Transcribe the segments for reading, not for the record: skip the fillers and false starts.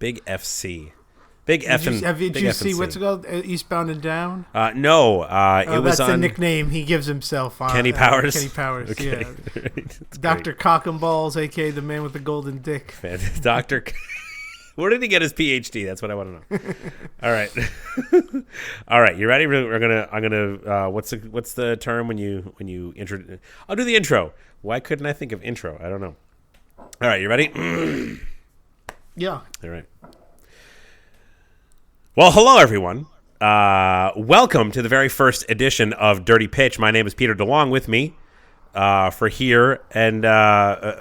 Big FC. Big F. Did you see what's it called? Eastbound and Down? No. It was that's on the nickname he gives himself. Kenny Powers. Kenny Powers. Okay. Yeah. Dr. Cock and Balls, aka the man with the golden dick. Doctor. Where did he get his PhD? That's what I want to know. All right. All right. You ready? I'm gonna. What's the term when you intro? I'll do the intro. Why couldn't I think of intro? I don't know. All right. You ready? Yeah. All right. Well, hello everyone. Welcome to the very first edition of Dirty Pitch. My name is Peter DeLong. With me for here and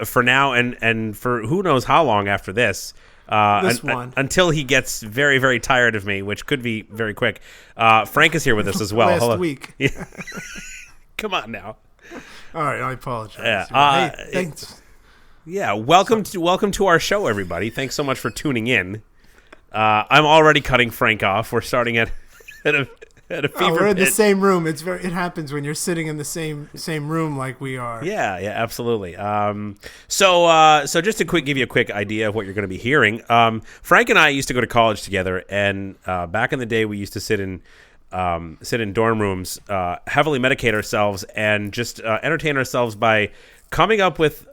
for now and for who knows how long after this. Until he gets very, very tired of me, which could be very quick. Frank is here with us as well. Last week. Yeah. Come on now. All right, I apologize. Yeah. Hey, thanks. Yeah, welcome to our show, everybody. Thanks so much for tuning in. I'm already cutting Frank off. We're starting at a fever we're in pitch. the same room. It happens when you're sitting in the same room like we are. Yeah, absolutely. So just to give you a quick idea of what you're going to be hearing. Frank and I used to go to college together, and back in the day, we used to sit in dorm rooms, heavily medicate ourselves, and just entertain ourselves by coming up with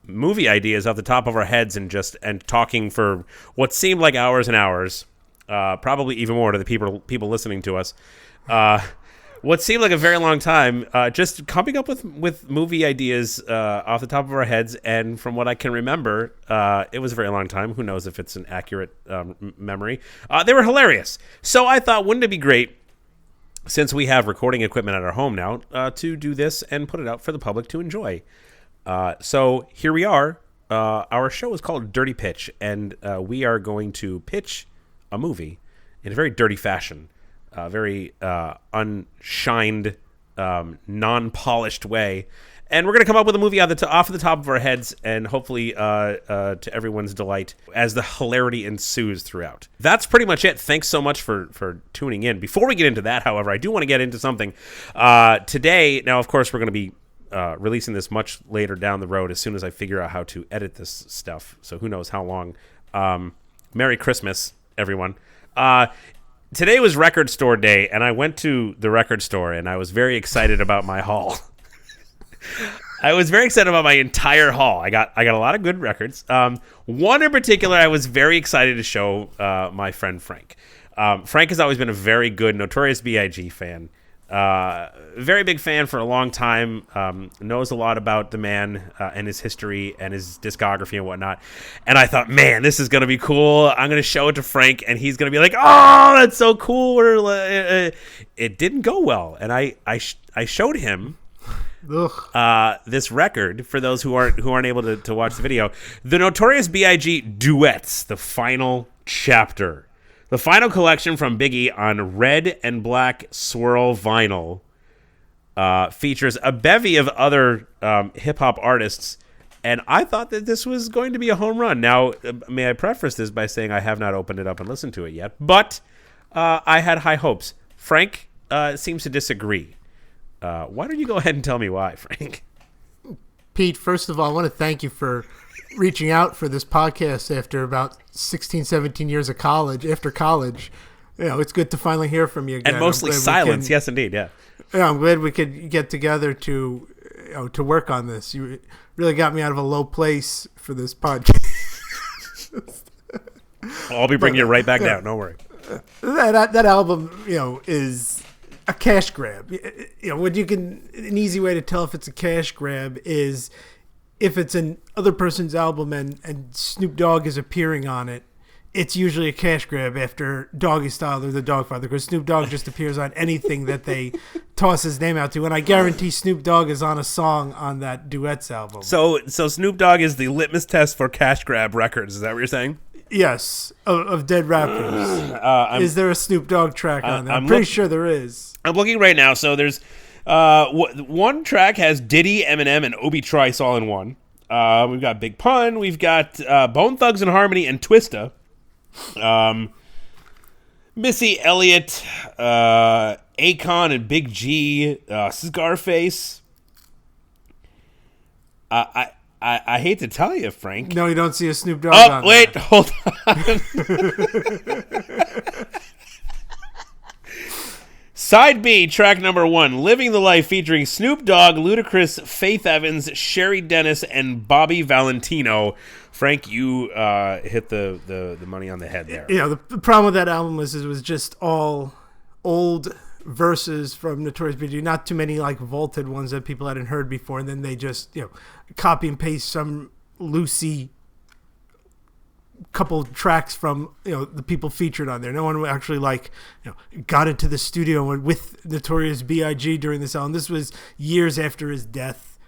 movie ideas off the top of our heads and talking for what seemed like hours and hours. Probably even more to the people listening to us. What seemed like a very long time, just coming up with movie ideas off the top of our heads, and from what I can remember, it was a very long time. Who knows if it's an accurate memory? They were hilarious. So I thought, wouldn't it be great, since we have recording equipment at our home now, to do this and put it out for the public to enjoy. So here we are. Our show is called Dirty Pitch, and we are going to pitch a movie in a very dirty fashion, very unshined, non-polished way. And we're going to come up with a movie off the top of our heads, and hopefully to everyone's delight as the hilarity ensues throughout. That's pretty much it. Thanks so much for tuning in. Before we get into that, however, I do want to get into something. Today, now, of course, we're going to be releasing this much later down the road as soon as I figure out how to edit this stuff. So who knows how long. Merry Christmas, everyone. Today was record store day, and I went to the record store, and I was very excited about my haul. I was very excited about my entire haul. I got a lot of good records. One in particular, I was very excited to show my friend Frank. Frank has always been a very good Notorious B.I.G. fan. Very big fan for a long time, knows a lot about the man and his history and his discography and whatnot. And I thought, man, this is going to be cool. I'm going to show it to Frank, and he's going to be like, oh, that's so cool. It didn't go well. And I showed him this record, for those who aren't able to watch the video. The Notorious B.I.G. Duets, the final chapter. The final collection from Biggie on red and black swirl vinyl features a bevy of other hip-hop artists, and I thought that this was going to be a home run. Now, may I preface this by saying I have not opened it up and listened to it yet, but I had high hopes. Frank seems to disagree. Why don't you go ahead and tell me why, Frank? Pete, first of all, I want to thank you for reaching out for this podcast after about 16, 17 years of college. After college, it's good to finally hear from you again. And mostly silence. Yes, indeed. Yeah. Yeah, I'm glad we could get together to work on this. You really got me out of a low place for this podcast. I'll be bringing you right back down. Don't worry. That album, is a cash grab. An easy way to tell if it's a cash grab is if it's an other person's album and Snoop Dogg is appearing on it, it's usually a cash grab after Doggy Style or the Dogfather, because Snoop Dogg just appears on anything that they toss his name out to. And I guarantee Snoop Dogg is on a song on that Duets album. So Snoop Dogg is the litmus test for cash grab records. Is that what you're saying? Yes, of dead rappers. Is there a Snoop Dogg track on there? I'm pretty sure there is. I'm looking right now. So there's one track has Diddy, Eminem, and Obi Trice all in one. We've got Big Pun. We've got Bone Thugs and Harmony and Twista. Missy Elliott, Akon and Big G, Scarface. I I hate to tell you, Frank. No, you don't see a Snoop Dogg on Oh, wait, there. hold on. Side B, track number 1, Living the Life, featuring Snoop Dogg, Ludacris, Faith Evans, Sherry Dennis, and Bobby Valentino. Frank, you hit the money on the head there. You know, the problem with that album was it was just all old verses from Notorious B.I.G., not too many like vaulted ones that people hadn't heard before, and then they just, you know, copy and paste some loosey couple tracks from, you know, the people featured on there. No one actually like, you know, got into the studio with Notorious B.I.G. during this album. This was years after his death.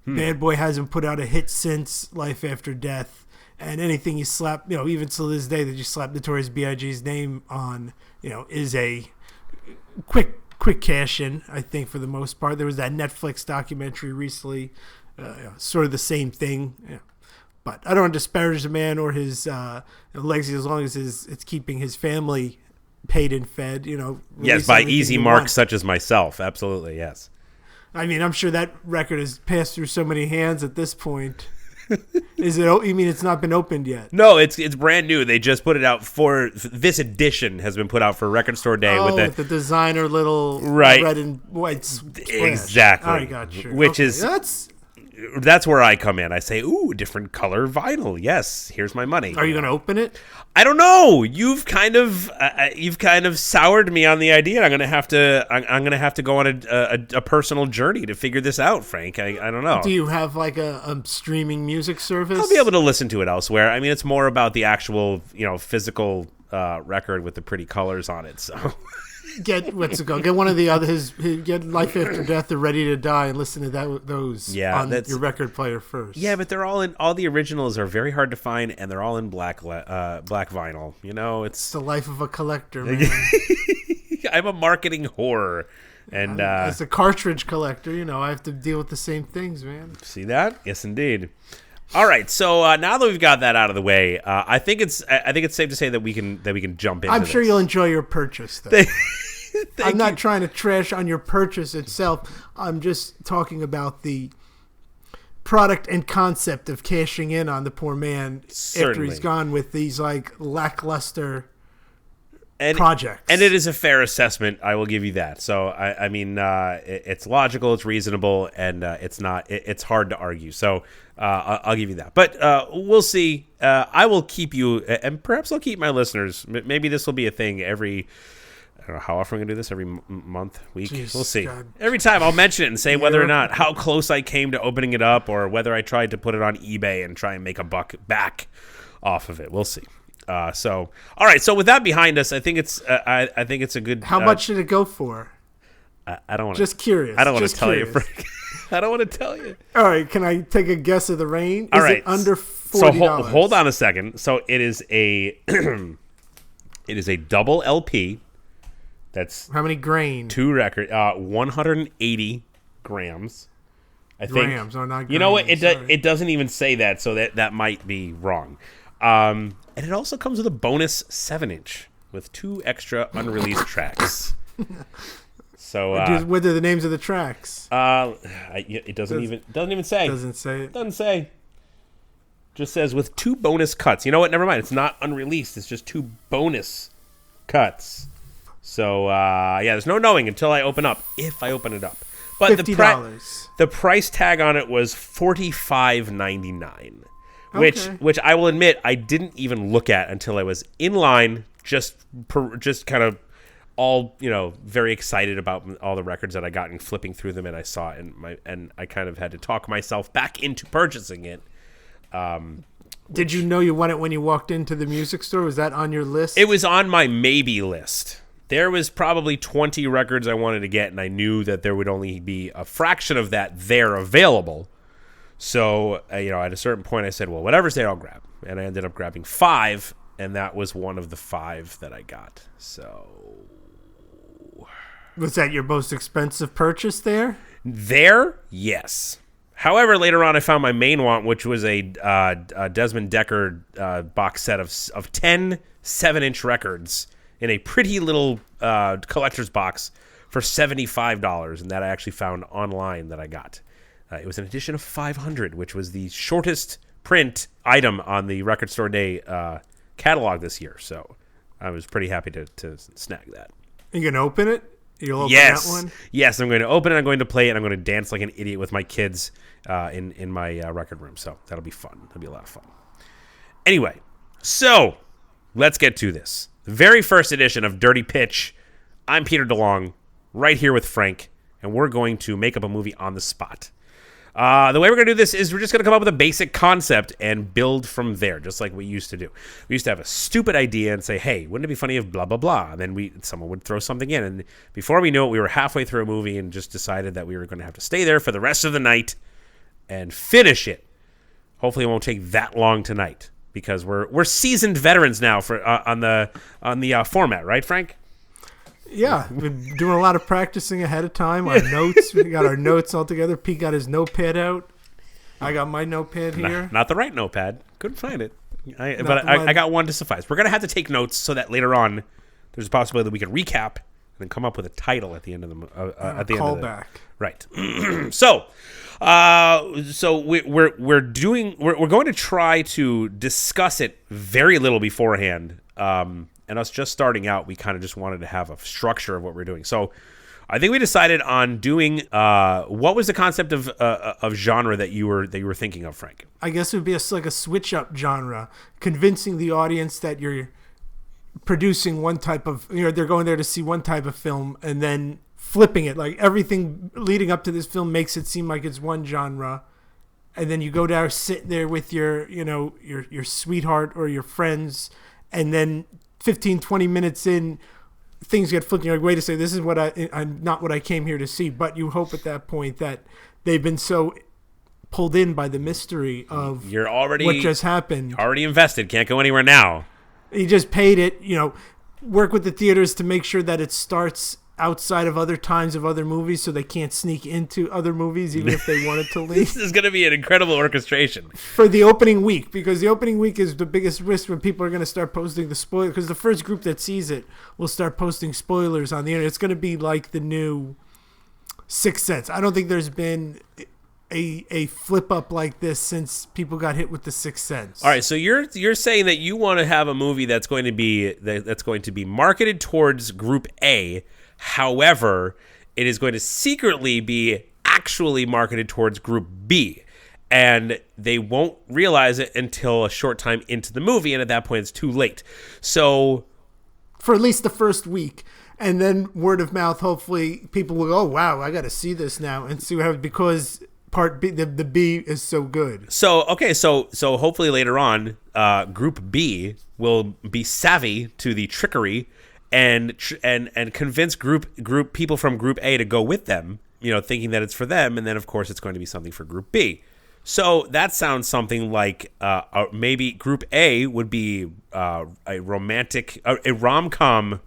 Bad Boy hasn't put out a hit since Life After Death, and anything you slap, you know, even to this day that you slap Notorious B.I.G.'s name on, you know, is a quick cash in, I think, for the most part. There was that Netflix documentary recently, you know, sort of the same thing, you know. But I don't want to disparage the man or his legacy as long as it's keeping his family paid and fed, you know. Yes, by easy marks such as myself. Absolutely, yes. I mean, I'm sure that record has passed through so many hands at this point. Is it? You mean it's not been opened yet? No, it's brand new. They just put it out for this edition has been put out for Record Store Day with the designer little right red and white splash. Exactly. I got you. Which okay. is that's where I come in. I say, ooh, different color vinyl. Yes, here's my money. Are you going to open it? I don't know. You've kind of soured me on the idea. I'm gonna have to go on a personal journey to figure this out, Frank. I don't know. Do you have like a streaming music service? I'll be able to listen to it elsewhere. I mean, it's more about the actual, you know, physical record with the pretty colors on it. So get one of the others. Get Life After Death or Ready to Die and listen to those on your record player first. Yeah, but they're all the originals are very hard to find, and they're all in black vinyl. You know, it's the life of a collector, man. I'm a marketing whore. And as a cartridge collector, you know, I have to deal with the same things, man. See that? Yes, indeed. All right, so now that we've got that out of the way, I think it's safe to say that we can jump into. I'm sure this. You'll enjoy your purchase, though. I'm not trying to trash on your purchase itself. I'm just talking about the product and concept of cashing in on the poor man after he's gone with these like lackluster projects. And it is a fair assessment. I will give you that. So I mean, it's logical, it's reasonable, and it's hard to argue. So I'll give you that. But we'll see. I will keep you, and perhaps I'll keep my listeners. Maybe this will be a thing every. I don't know how often we're going to do this, every month, week. Jeez, we'll see. God. Every time I'll mention it and say whether or not how close I came to opening it up or whether I tried to put it on eBay and try and make a buck back off of it. We'll see. So, all right. So with that behind us, I think it's a good. How much did it go for? I don't want. Just curious. I don't want to tell you, Frank. I don't want to tell you. All right. Can I take a guess of the range? All right. It under $40? So hold on a second. So it is a it is a double LP. That's how many grain? 2 record, 180 grams. I think. Grams, not grams. You know what? It doesn't even say that, so that might be wrong. And it also comes with a bonus 7-inch with 2 extra unreleased tracks. So what are the names of the tracks? It doesn't even say. Doesn't say it. Doesn't say. Just says with 2 bonus cuts. You know what? Never mind. It's not unreleased. It's just 2 bonus cuts. So, there's no knowing until I open up, if I open it up. But $50. The price tag on it was $45.99, which I will admit I didn't even look at until I was in line, just kind of all, you know, very excited about all the records that I got and flipping through them, and I saw it, and I kind of had to talk myself back into purchasing it. Did you know you want it when you walked into the music store? Was that on your list? It was on my maybe list. There was probably 20 records I wanted to get, and I knew that there would only be a fraction of that there available. So, at a certain point, I said, well, whatever's there, I'll grab. And I ended up grabbing 5, and that was one of the 5 that I got. So, was that your most expensive purchase there? There, yes. However, later on, I found my main want, which was a Desmond Decker box set of 10 7-inch records in a pretty little collector's box for $75, and that I actually found online that I got. It was an edition of 500, which was the shortest print item on the Record Store Day catalog this year. So I was pretty happy to snag that. You gonna open it? You'll open Yes. that one? Yes, I'm going to open it. I'm going to play it. I'm going to dance like an idiot with my kids in my record room. So that'll be fun. That'll be a lot of fun. Anyway, so let's get to this. The very first edition of Dirty Pitch. I'm Peter DeLong, right here with Frank, and we're going to make up a movie on the spot. The way we're going to do this is we're just going to come up with a basic concept and build from there, just like we used to do. We used to have a stupid idea and say, hey, wouldn't it be funny if blah, blah, blah? And then someone would throw something in. And before we knew it, we were halfway through a movie and just decided that we were going to have to stay there for the rest of the night and finish it. Hopefully it won't take that long tonight because we're seasoned veterans now for on the format, right, Frank? Yeah, we've been doing a lot of practicing ahead of time. Our notes, we got our notes all together. Pete got his notepad out. I got my notepad here. Not the right notepad. Couldn't find it. I got one to suffice. We're going to have to take notes so that later on there's a possibility that we can recap and then come up with a title at the end of the at the end of the callback. Right. So we're going to try to discuss it very little beforehand. And us just starting out, we kind of just wanted to have a structure of what we're doing. So I think we decided on doing what was the concept of genre that you were thinking of, Frank? I guess it would be like a switch up genre, convincing the audience that you're producing one type of, they're going there to see one type of film and then flipping it. Like everything leading up to this film makes it seem like it's one genre. And then you go down, sit there with your sweetheart or your friends, and then 15, 20 minutes in, things get flipped. You're like, wait a second, this is I'm not what I came here to see. But you hope at that point that they've been so pulled in by the mystery of what just happened. Already invested, can't go anywhere now. You just paid it, work with the theaters to make sure that it starts outside of other times of other movies so they can't sneak into other movies even if they wanted to leave. This is going to be an incredible orchestration. For the opening week, because the opening week is the biggest risk when people are going to start posting the spoilers, because the first group that sees it will start posting spoilers on the internet. It's going to be like the new Sixth Sense. I don't think there's been a flip up like this since people got hit with the Sixth Sense. All right, so you're saying that you want to have a movie that's going to be marketed towards Group A. However, it is going to secretly be actually marketed towards Group B, and they won't realize it until a short time into the movie, and at that point, it's too late. So, for at least the first week, and then word of mouth, hopefully, people will go, oh, wow, I got to see this now, and see what happens, because Part B, the B is so good. So, okay, so hopefully later on, Group B will be savvy to the trickery and convince group people from Group A to go with them, thinking that it's for them, and then of course it's going to be something for Group B. So that sounds something like maybe Group A would be a rom-com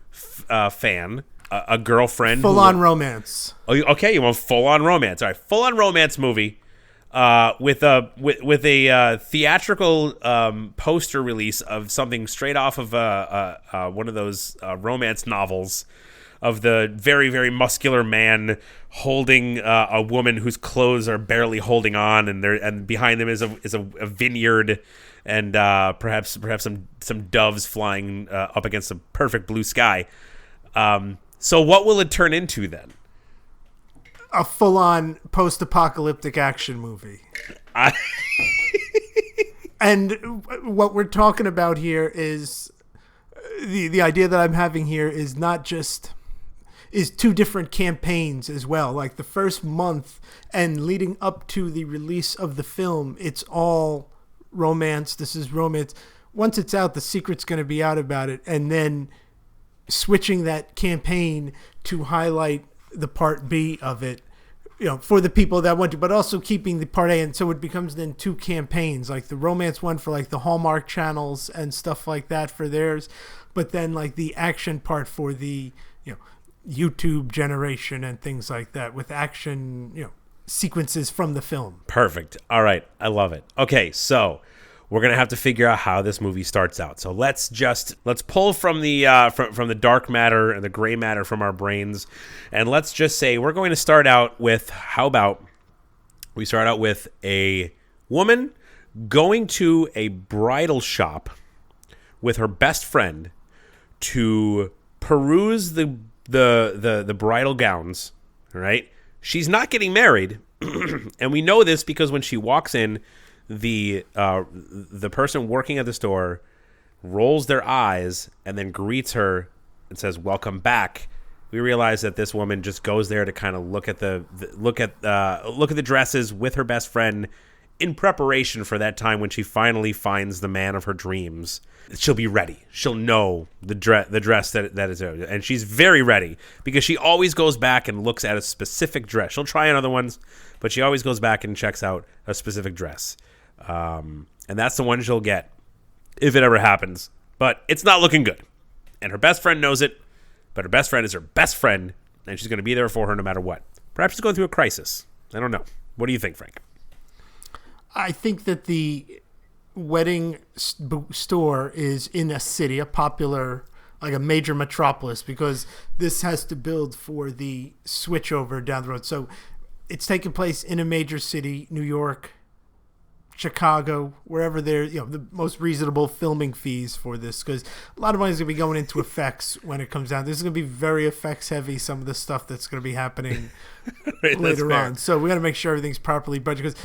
fan, a girlfriend, full-on romance. Oh, okay, you want full-on romance? All right, full-on romance movie. With a theatrical poster release of something straight off of one of those romance novels of the very, very muscular man holding a woman whose clothes are barely holding on, and behind them is a vineyard and perhaps some doves flying up against a perfect blue sky. So what will it turn into then? A full-on post-apocalyptic action movie. And what we're talking about here is the idea that I'm having here is two different campaigns as well. Like the first month and leading up to the release of the film, it's all romance. This is romance. Once it's out, the secret's going to be out about it. And then switching that campaign to highlight the Part B of it, for the people that want to, but also keeping the Part A. And so it becomes then two campaigns, like the romance one for like the Hallmark channels and stuff like that for theirs, but then like the action part for the, YouTube generation and things like that with action, sequences from the film. Perfect. All right. I love it. Okay. So we're going to have to figure out how this movie starts out. So let's pull from the from the dark matter and the gray matter from our brains, and let's just say we're going to start out with, how about We start out with a woman going to a bridal shop with her best friend to peruse the bridal gowns, right? She's not getting married, and we know this because when she walks in, the person working at the store rolls their eyes and then greets her and says, "Welcome back." We realize that this woman just goes there to kind of look at the dresses with her best friend in preparation for that time when she finally finds the man of her dreams. She'll be ready. She'll know the dress that is there. And she's very ready because she always goes back and looks at a specific dress. She'll try on other ones, but she always goes back and checks out a specific dress. And that's the one she'll get if it ever happens. But it's not looking good. And her best friend knows it, but her best friend is her best friend, and she's going to be there for her no matter what. Perhaps she's going through a crisis. I don't know. What do you think, Frank? I think that the wedding store is in a city, a popular, like a major metropolis, because this has to build for the switchover down the road. So it's taking place in a major city, New York, Chicago, wherever they're, the most reasonable filming fees for this, because a lot of money is going to be going into effects when it comes down. This is going to be very effects heavy, some of the stuff that's going to be happening Right, later on. So we got to make sure everything's properly budgeted, because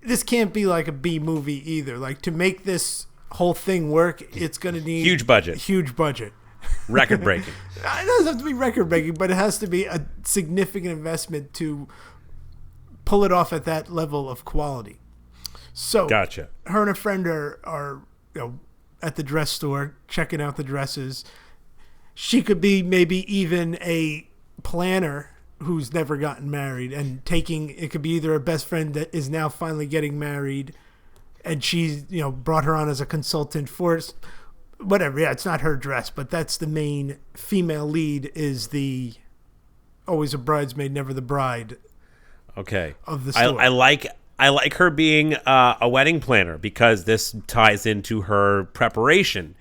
this can't be like a B movie either. Like, to make this whole thing work, it's going to need Huge budget. Record breaking. It doesn't have to be record breaking, but it has to be a significant investment to pull it off at that level of quality. So Gotcha. Her and a friend are at the dress store checking out the dresses. She could be maybe even a planner who's never gotten married, and it could be either a best friend that is now finally getting married, and she's brought her on as a consultant for whatever. Yeah, it's not her dress, but that's the main female lead, is the always a bridesmaid, never the bride. Okay. Of the store. I like her being a wedding planner because this ties into her preparation.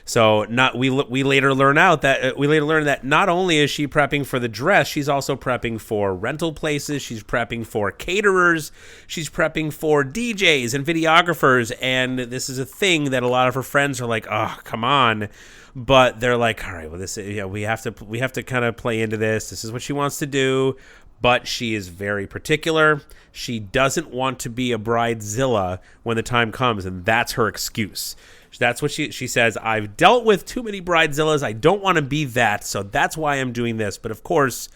So we later learn that not only is she prepping for the dress, she's also prepping for rental places, she's prepping for caterers, she's prepping for DJs and videographers, and this is a thing that a lot of her friends are like, "Oh, come on." But they're like, "All right, well, this we have to kind of play into this. This is what she wants to do." But she is very particular. She doesn't want to be a bridezilla when the time comes, and that's her excuse. That's what she says. "I've dealt with too many bridezillas. I don't want to be that, so that's why I'm doing this." But of course,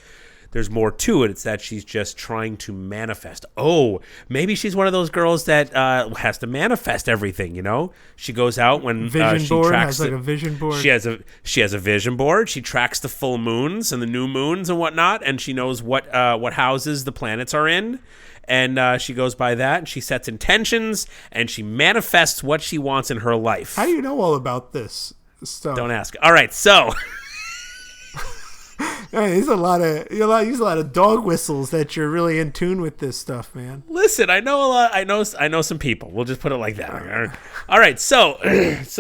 there's more to it. It's that she's just trying to manifest. Oh, maybe she's one of those girls that has to manifest everything. She goes out when vision she board tracks has like a vision board. She has a vision board. She tracks the full moons and the new moons and whatnot, and she knows what houses the planets are in. And she goes by that, and she sets intentions, and she manifests what she wants in her life. How do you know all about this stuff? Don't ask. All right, so you use a lot of dog whistles that you're really in tune with this stuff, man. Listen, I know a lot. I know some people. We'll just put it like that. All right, so it's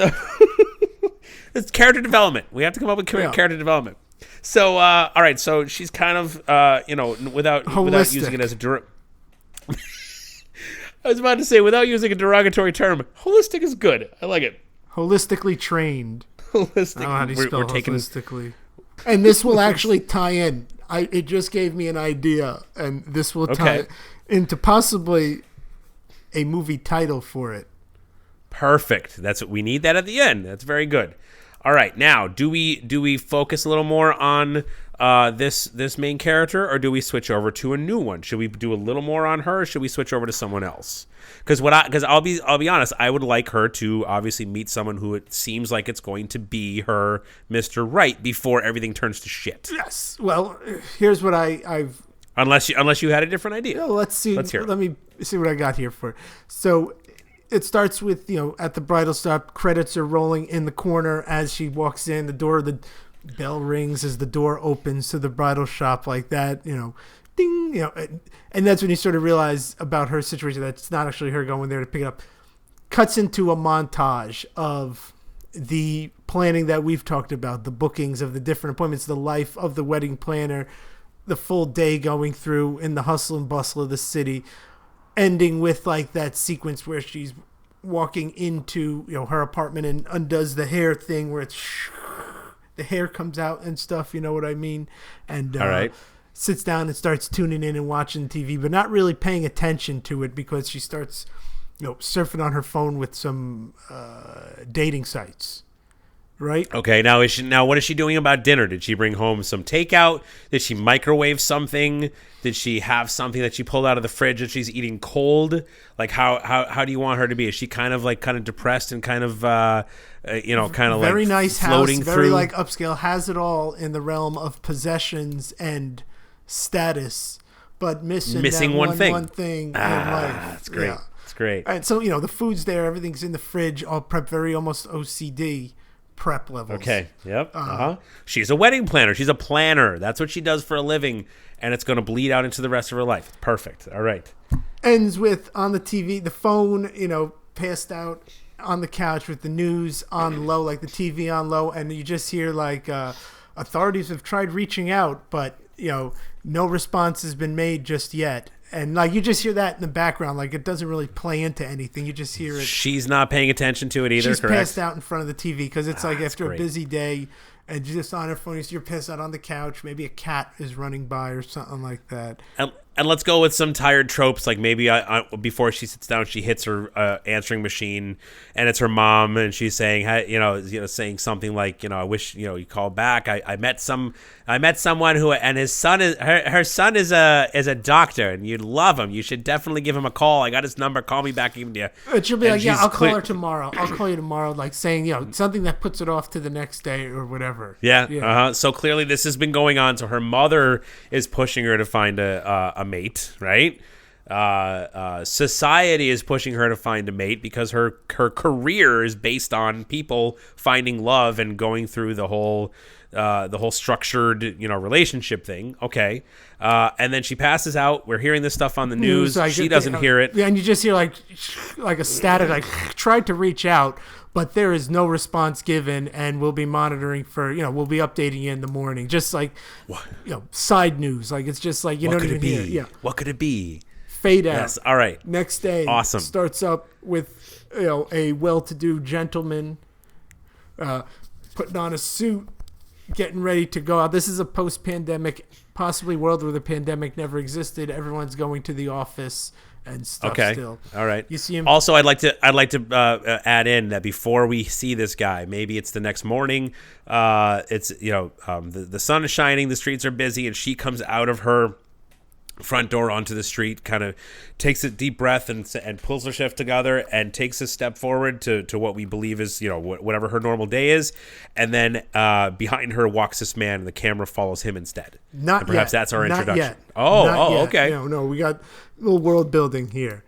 character development. We have to come up with character development. So all right, so she's kind of without using it as a I was about to say, without using a derogatory term, holistic is good. I like it. Holistically trained. Holistic. I don't know how to spell we're taking holistically. And this will actually tie in. It just gave me an idea, and this will tie into possibly a movie title for it. Perfect. That's what we need. That at the end. That's very good. All right. Now, do we focus a little more on this main character, or do we switch over to a new one? Should we do a little more on her, or should we switch over to someone else? Because I'll be honest, I would like her to obviously meet someone who it seems like it's going to be her Mr. Right before everything turns to shit. Yes. Well, here's what I've. Unless you had a different idea. Let's see. Let me see what I got here for. So it starts with at the bridal shop, credits are rolling in the corner as she walks in. The bell rings as the door opens to the bridal shop, like that. Ding. And that's when you sort of realize about her situation that it's not actually her going there to pick it up. Cuts into a montage of the planning that we've talked about, the bookings of the different appointments, the life of the wedding planner, the full day going through in the hustle and bustle of the city. ending with like that sequence where she's walking into her apartment and undoes the hair thing where it's the hair comes out and stuff, you know what I mean? And All right. sits down and starts tuning in and watching TV, but not really paying attention to it because she starts surfing on her phone with some dating sites. Right. Okay. Now what is she doing about dinner? Did she bring home some takeout? Did she microwave something? Did she have something that she pulled out of the fridge that she's eating cold? Like how do you want her to be? Is she kind of depressed and kind of very nice floating house, through? very like upscale, has it all in the realm of possessions and status, but missing that one thing. One thing in life. That's great. Yeah. That's great. And so the food's there, everything's in the fridge, all prepped, very almost OCD. Prep levels. Okay. Yep. She's a wedding planner. She's a planner. That's what she does for a living, and it's going to bleed out into the rest of her life. Perfect. All right. Ends with on the TV, the phone, passed out on the couch with the news on low, like the TV on low, and you just hear like authorities have tried reaching out, but no response has been made just yet. And like you just hear that in the background, like it doesn't really play into anything. You just hear it. She's not paying attention to it either. She's correct? passed out in front of the TV because it's like after great. a busy day, and just on her phone, you're passed out on the couch. Maybe a cat is running by or something like that. And let's go with some tired tropes, like maybe before she sits down, she hits her answering machine, and it's her mom, and she's saying, saying something like, I wish you called back. I met someone who, and his son is her son is a doctor, and you'd love him. You should definitely give him a call. I got his number. Call me back. Even But she'll be like, I'll call her tomorrow. I'll call you tomorrow, like saying something that puts it off to the next day or whatever. Yeah. So clearly this has been going on. So her mother is pushing her to find a mate, right? Society is pushing her to find a mate because her career is based on people finding love and going through the whole structured relationship thing. Okay, and then she passes out. We're hearing this stuff on the news. She doesn't hear it. Yeah, and you just hear like a static, like tried to reach out, but there is no response given, and we'll be monitoring for we'll be updating you in the morning. Just like side news, like it's just like what don't could even it be? hear. Yeah, what could it be? Fade out. Yes. All right. Next day, awesome. Starts up with a well-to-do gentleman putting on a suit, getting ready to go out. This is a post-pandemic, possibly world where the pandemic never existed. Everyone's going to the office and stuff. Okay. Still. All right. You see him. Also, I'd like to add in that before we see this guy, maybe it's the next morning. It's the sun is shining, the streets are busy, and she comes out of her front door onto the street, kind of takes a deep breath and pulls her shift together and takes a step forward to what we believe is whatever her normal day is, and then behind her walks this man, and the camera follows him instead. Not and perhaps yet. that's our introduction. Not yet. Oh, Not yet. Okay. No, we got a little world building here.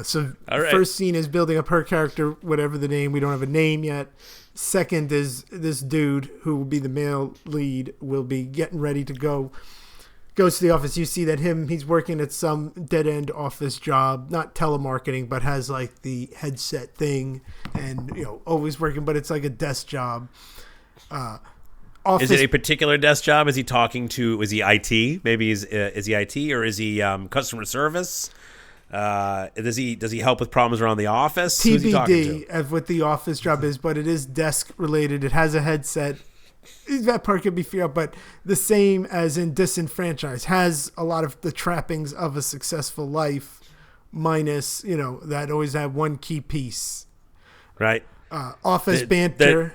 So right. First scene is building up her character, whatever the name. We don't have a name yet. Second is this dude who will be the male lead will be getting ready to go. Goes to the office. You see that he's working at some dead-end office job, not telemarketing, but has like the headset thing, and always working, but it's like a desk job. Is it a particular desk job? Is he talking to? Is he IT? Maybe is he IT, or is he customer service? Does he help with problems around the office? Who's he talking to? TBD of what the office job is, but it is desk related. It has a headset. That part could be fair, but the same as in Disenfranchised, has a lot of the trappings of a successful life, minus that always have one key piece, right? Office banter.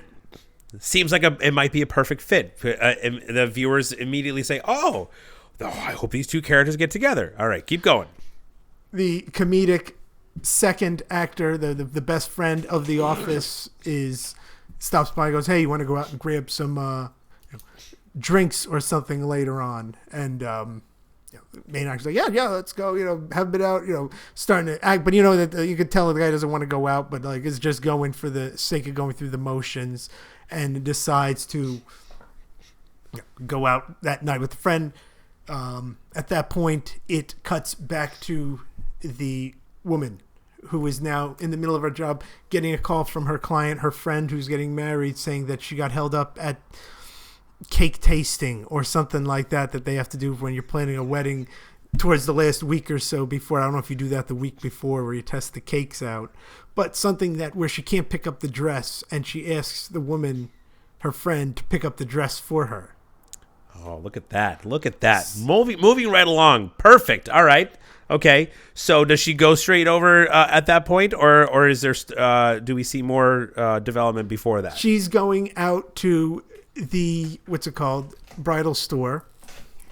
Seems like it might be a perfect fit. The viewers immediately say, "Oh, I hope these two characters get together." All right, keep going. The comedic second actor, the best friend of the office, stops by and goes, "Hey, you want to go out and grab some drinks or something later on?" And main actor's like, yeah, let's go. Have a bit out. Starting to act, but that you could tell the guy doesn't want to go out, but like is just going for the sake of going through the motions, and decides to go out that night with a friend. At that point, it cuts back to the woman who is now in the middle of her job, getting a call from her client, her friend who's getting married, saying that she got held up at cake tasting or something like that they have to do when you're planning a wedding. towards the last week or so before. I don't know if you do that the week before where you test the cakes out, but something that where she can't pick up the dress and she asks the woman, her friend, to pick up the dress for her. Oh, look at that. Look at that. Moving right along. Perfect. All right. Okay. So does she go straight over at that point, or is there do we see more development before that? She's going out to the, what's it called, bridal store.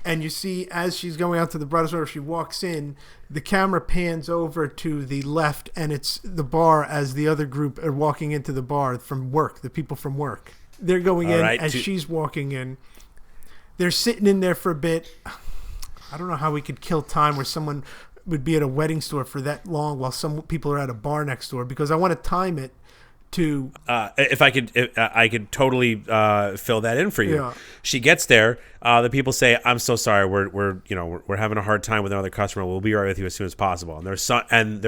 And you see, as she's going out to the bridal store, she walks in, the camera pans over to the left, and it's the bar as the other group are walking into the bar from work, the people from work. They're going in as she's walking in. They're sitting in there for a bit. I don't know how we could kill time where someone would be at a wedding store for that long while some people are at a bar next door, because I want to time it to... I could totally fill that in for you. Yeah. She gets there. The people say, "I'm so sorry. We're having a hard time with another customer. We'll be right with you as soon as possible." And there's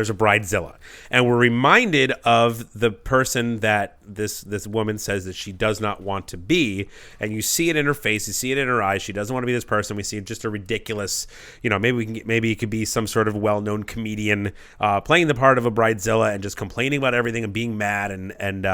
a bridezilla, and we're reminded of the person that this woman says that she does not want to be, and you see it in her face, you see it in her eyes. She doesn't want to be this person. We see just a ridiculous, maybe it could be some sort of well-known comedian playing the part of a bridezilla and just complaining about everything and being mad, and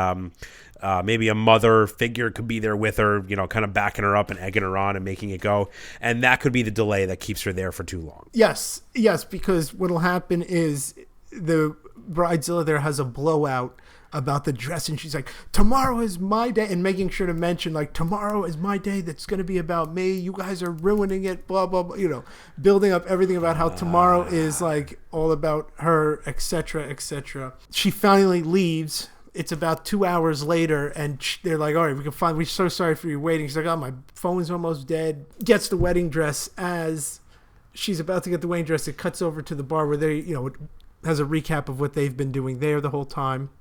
maybe a mother figure could be there with her, kind of backing her up and egging her on and making it go. And that could be the delay that keeps her there for too long. Yes, because what will happen is the bridezilla there has a blowout about the dress, and she's like, "Tomorrow is my day," and making sure to mention, like, "Tomorrow is my day that's going to be about me. You guys are ruining it," blah, blah, blah, building up everything about how tomorrow is, like, all about her, etc., etc. She finally leaves. It's about 2 hours later, and they're like, "All right, we're so sorry for you waiting." She's like, "Oh, my phone's almost dead." Gets the wedding dress. As she's about to get the wedding dress, it cuts over to the bar where they, it has a recap of what they've been doing there the whole time.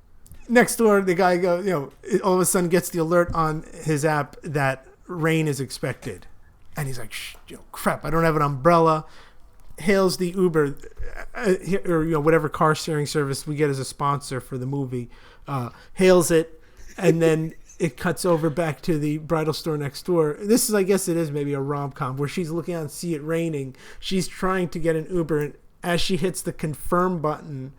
Next door, the guy goes, all of a sudden gets the alert on his app that rain is expected. And he's like, crap, I don't have an umbrella. Hails the Uber or whatever car sharing service we get as a sponsor for the movie. Hails it, and then it cuts over back to the bridal store next door. This is, I guess it is maybe a rom-com where she's looking out and see it raining. She's trying to get an Uber, and as she hits the confirm button,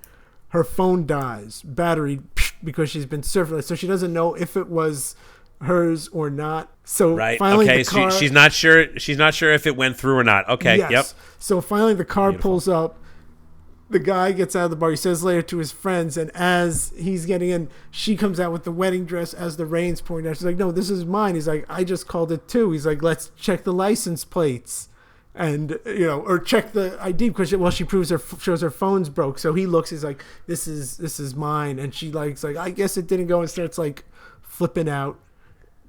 her phone dies, battery, because she's been surfing. So she doesn't know if it was hers or not. So finally, okay. the car, she's not sure. She's not sure if it went through or not. Okay. Yes. Yep. So finally, the car pulls up. The guy gets out of the bar. He says later to his friends, and as he's getting in, she comes out with the wedding dress as the rain's pouring down. She's like, "No, this is mine." He's like, "I just called it too." He's like, "Let's check the license plates." And or check the ID, because she shows her phone's broke. So he looks, he's like, this is mine. And she like, "I guess it didn't go," and starts like flipping out,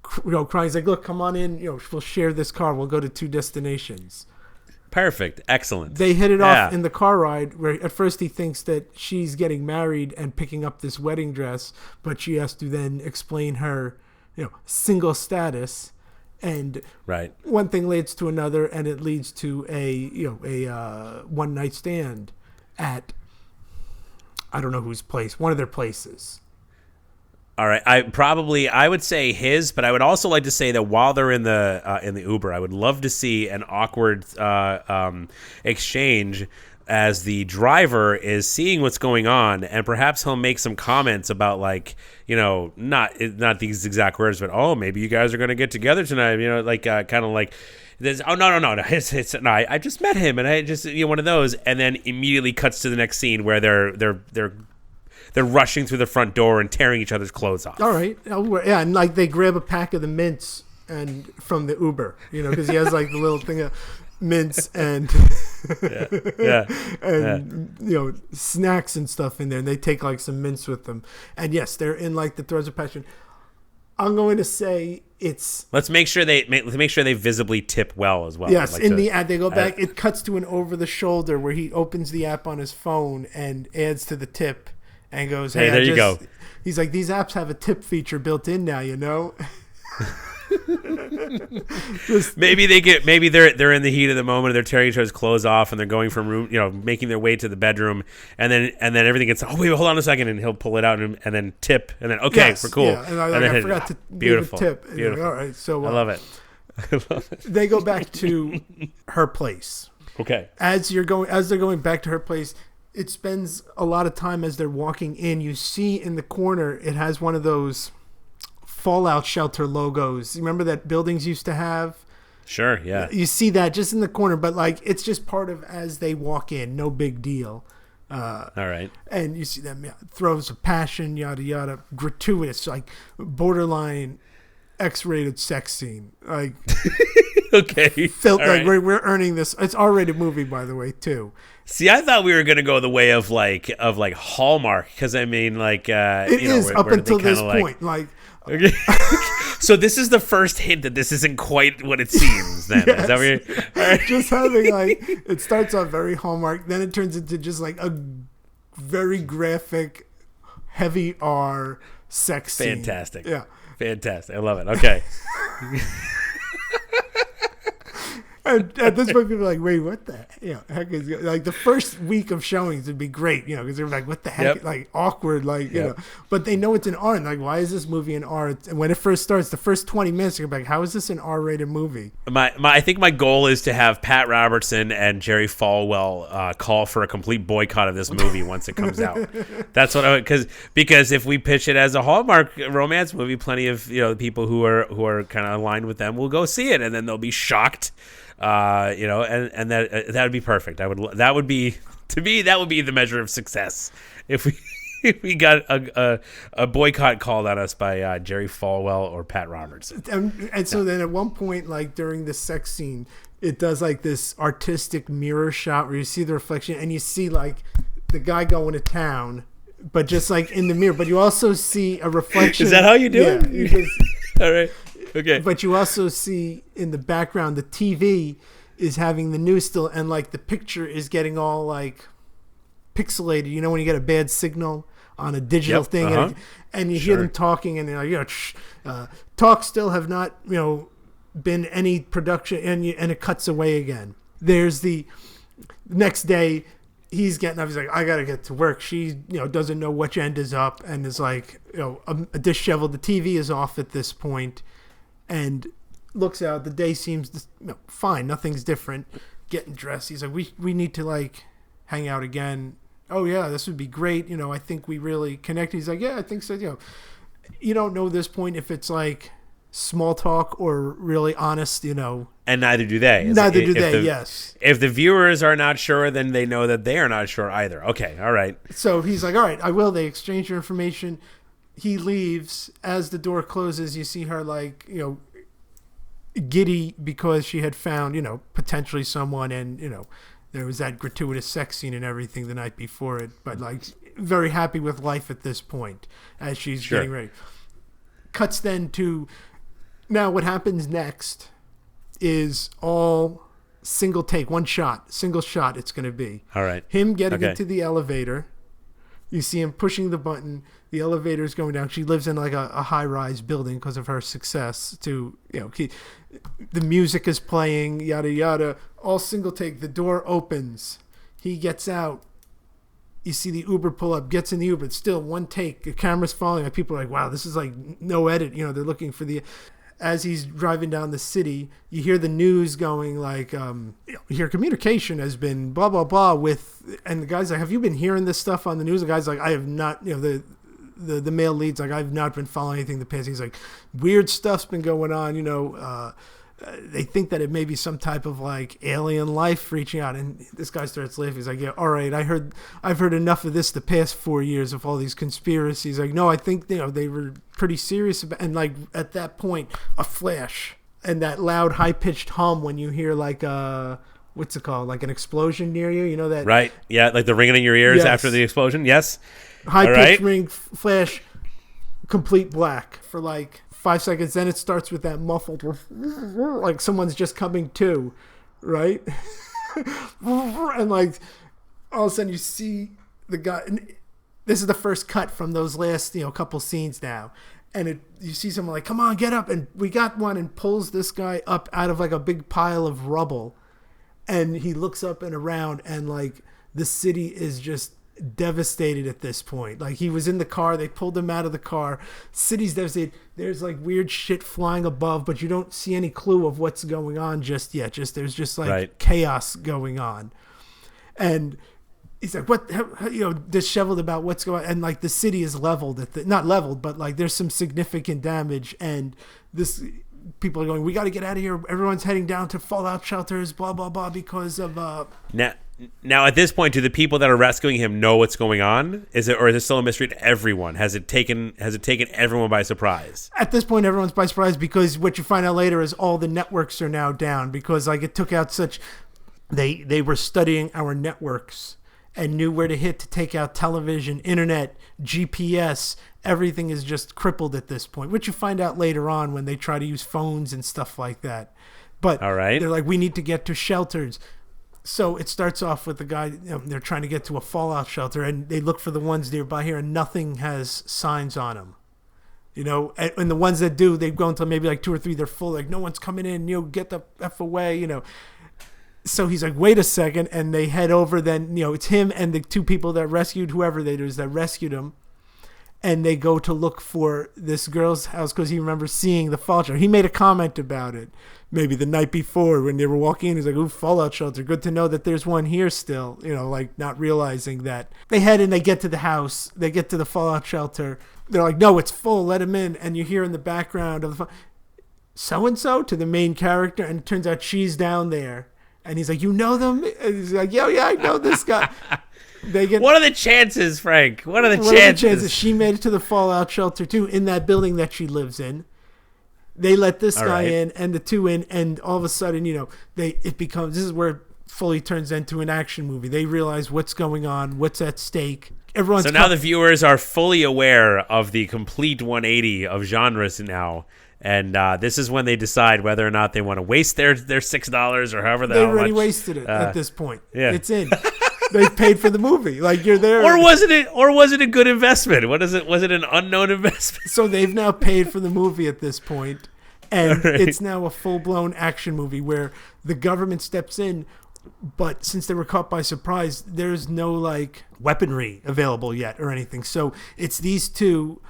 crying. He's like, "Look, come on in, we'll share this car. We'll go to 2 destinations." Perfect. Excellent. They hit it off in the car ride, where at first he thinks that she's getting married and picking up this wedding dress, but she has to then explain her single status. And one thing leads to another, and it leads to a one night stand at, I don't know whose place, one of their places. All right, I would say his, but I would also like to say that while they're in the Uber, I would love to see an awkward exchange as the driver is seeing what's going on, and perhaps he'll make some comments about, like, not these exact words, but, "Oh, maybe you guys are going to get together tonight," kind of like this. "Oh, no, no, I just met him, and I just one of those," and then immediately cuts to the next scene where they're rushing through the front door and tearing each other's clothes off. All right, yeah, and like they grab a pack of the mints and from the Uber, because he has like the little thing of mints and snacks and stuff in there, and they take like some mints with them. And yes, they're in like the throes of passion. I'm going to say it's. Let's make sure they visibly tip well as well. Yes, in the ad they go back. It cuts to an over the shoulder where he opens the app on his phone and adds to the tip and goes, "Hey, there you go." He's like, "These apps have a tip feature built in now, Maybe they're in the heat of the moment, and they're tearing each other's clothes off, and they're going from room, making their way to the bedroom, and then everything gets, "Oh wait, hold on a second," and he'll pull it out and then tip, and then we're cool. Yeah. And I forgot to beautiful, leave a tip. Beautiful. All right, so I love it. They go back to her place. Okay. As they're going back to her place, it spends a lot of time as they're walking in. You see in the corner, it has one of those fallout shelter logos. You remember that buildings used to have? Sure, yeah. You see that just in the corner, but like it's just part of as they walk in. No big deal. All right. And you see them throws of passion, yada yada, gratuitous, like borderline X-rated sex scene. Like Okay. felt All like right. we're earning this. It's R-rated movie, by the way, too. See, I thought we were gonna go the way of like Hallmark, because I mean, like It is up where until they kinda this like, point. Like okay. So this is the first hint that this isn't quite what it seems. Then is that what you're, all right. just having like it starts off very Hallmark, then it turns into just like a very graphic, heavy R sex scene. Fantastic. Yeah. Fantastic. I love it. Okay. And at this point, people are like, "Wait, what the heck is like?" The first week of showings would be great, because they're like, "What the heck?" Yep. Like awkward, like Yep. But they know it's an R. And like, why is this movie an R? And when it first starts, the first 20 minutes, you're like, "How is this an R-rated movie?" I think my goal is to have Pat Robertson and Jerry Falwell call for a complete boycott of this movie once it comes out. That's what because if we pitch it as a Hallmark romance movie, plenty of people who are kind of aligned with them will go see it, and then they'll be shocked. And that would be perfect. That would be the measure of success if we got a boycott called on us by Jerry Falwell or Pat Robertson. And so then at one point, like during the sex scene, it does like this artistic mirror shot where you see the reflection and you see like the guy going to town, but just like in the mirror. But you also see a reflection. Is that how you do it? You just, All right. Okay. But you also see in the background the TV is having the news still, and like the picture is getting all like pixelated. You know when you get a bad signal on a digital thing, and you hear them talking, and they're like, talk still have not been any production, and it cuts away again. There's the next day. He's getting up. He's like, I gotta get to work. She, doesn't know which end is up, and is like, a disheveled. The TV is off at this point, and looks out. The day seems fine. Nothing's different. Getting dressed. He's like, we need to like hang out again. Oh yeah, this would be great. I think we really connect. He's like, yeah, I think so. You don't know at this point if it's like small talk or really honest. And neither do they. Neither do they. Yes. If the viewers are not sure, then they know that they are not sure either. Okay. All right. So he's like, all right, I will. They exchange your information. He leaves. As the door closes, you see her like, giddy because she had found, potentially someone, and, there was that gratuitous sex scene and everything the night before it, but like very happy with life at this point as she's getting ready. Cuts then to, now what happens next is all single take, single shot it's going to be. All right. Him getting into the elevator. You see him pushing the button. The elevator is going down. She lives in like a high-rise building because of her success. The music is playing, yada, yada. All single take. The door opens. He gets out. You see the Uber pull up, gets in the Uber. It's still one take. The camera's following. People are like, wow, this is like no edit. They're looking for the... As he's driving down the city, you hear the news going like, you hear communication has been blah, blah, blah with, and the guy's like, have you been hearing this stuff on the news? The guy's like, I have not, the male lead's like, I've not been following anything the past. He's like, weird stuff's been going on, they think that it may be some type of like alien life reaching out, and this guy starts laughing. He's like, yeah, all right, I've heard enough of this the past 4 years of all these conspiracies. Like, no, I think they were pretty serious about, and like at that point a flash and that loud high-pitched hum when you hear like what's it called, like an explosion near you, that right, yeah, like the ringing in your ears. Yes. After the explosion. Yes. High-pitched ring, flash, complete black for like 5 seconds, then it starts with that muffled, like someone's just coming to, right? And like all of a sudden you see the guy. And this is the first cut from those last couple scenes now, and you see someone like, come on, get up, and we got one, and pulls this guy up out of like a big pile of rubble, and he looks up and around, and like the city is just devastated at this point. Like, he was in the car, they pulled him out of the car. City's devastated. There's like weird shit flying above, but you don't see any clue of what's going on just yet. There's just like chaos going on. And he's like, what, disheveled about what's going on. And like the city is leveled not leveled, but like there's some significant damage. And people are going, we got to get out of here. Everyone's heading down to fallout shelters, blah, blah, blah, because of, Now, at this point, do the people that are rescuing him know what's going on? Is it still a mystery to everyone? Has it taken everyone by surprise? At this point, everyone's by surprise, because what you find out later is all the networks are now down, because like it took out they were studying our networks and knew where to hit to take out television, internet, GPS. Everything is just crippled at this point, which you find out later on when they try to use phones and stuff like that. But all right. They're like, we need to get to shelters. So it starts off with the guy, they're trying to get to a fallout shelter, and they look for the ones nearby here, and nothing has signs on them. And the ones that do, they go until maybe like 2 or 3, they're full, like, no one's coming in, get the F away, So he's like, wait a second, and they head over, then, it's him and the 2 people that rescued, whoever they is that rescued him, and they go to look for this girl's house because he remembers seeing the fallout shelter. He made a comment about it. Maybe the night before when they were walking in, he's like, ooh, fallout shelter. Good to know that there's one here still, like not realizing that. They head and they get to the house. They get to the fallout shelter. They're like, no, it's full. Let him in. And you hear in the background of the so-and-so to the main character. And it turns out she's down there. And he's like, you know them? And he's like, yeah, I know this guy. What are the chances, Frank? What are the chances? She made it to the fallout shelter too, in that building that she lives in. They let this guy in and the 2 in, and all of a sudden, this is where it fully turns into an action movie. They realize what's going on, what's at stake. So now the viewers are fully aware of the complete 180 of genres now. And this is when they decide whether or not they want to waste their $6 or however the hell much. They already wasted it at this point. Yeah. It's in. They paid for the movie. Like, you're there. Or was it a good investment? What is it? Was it an unknown investment? So they've now paid for the movie at this point, and it's now a full-blown action movie where the government steps in, but since they were caught by surprise, there's no like weaponry available yet or anything. So it's these 2,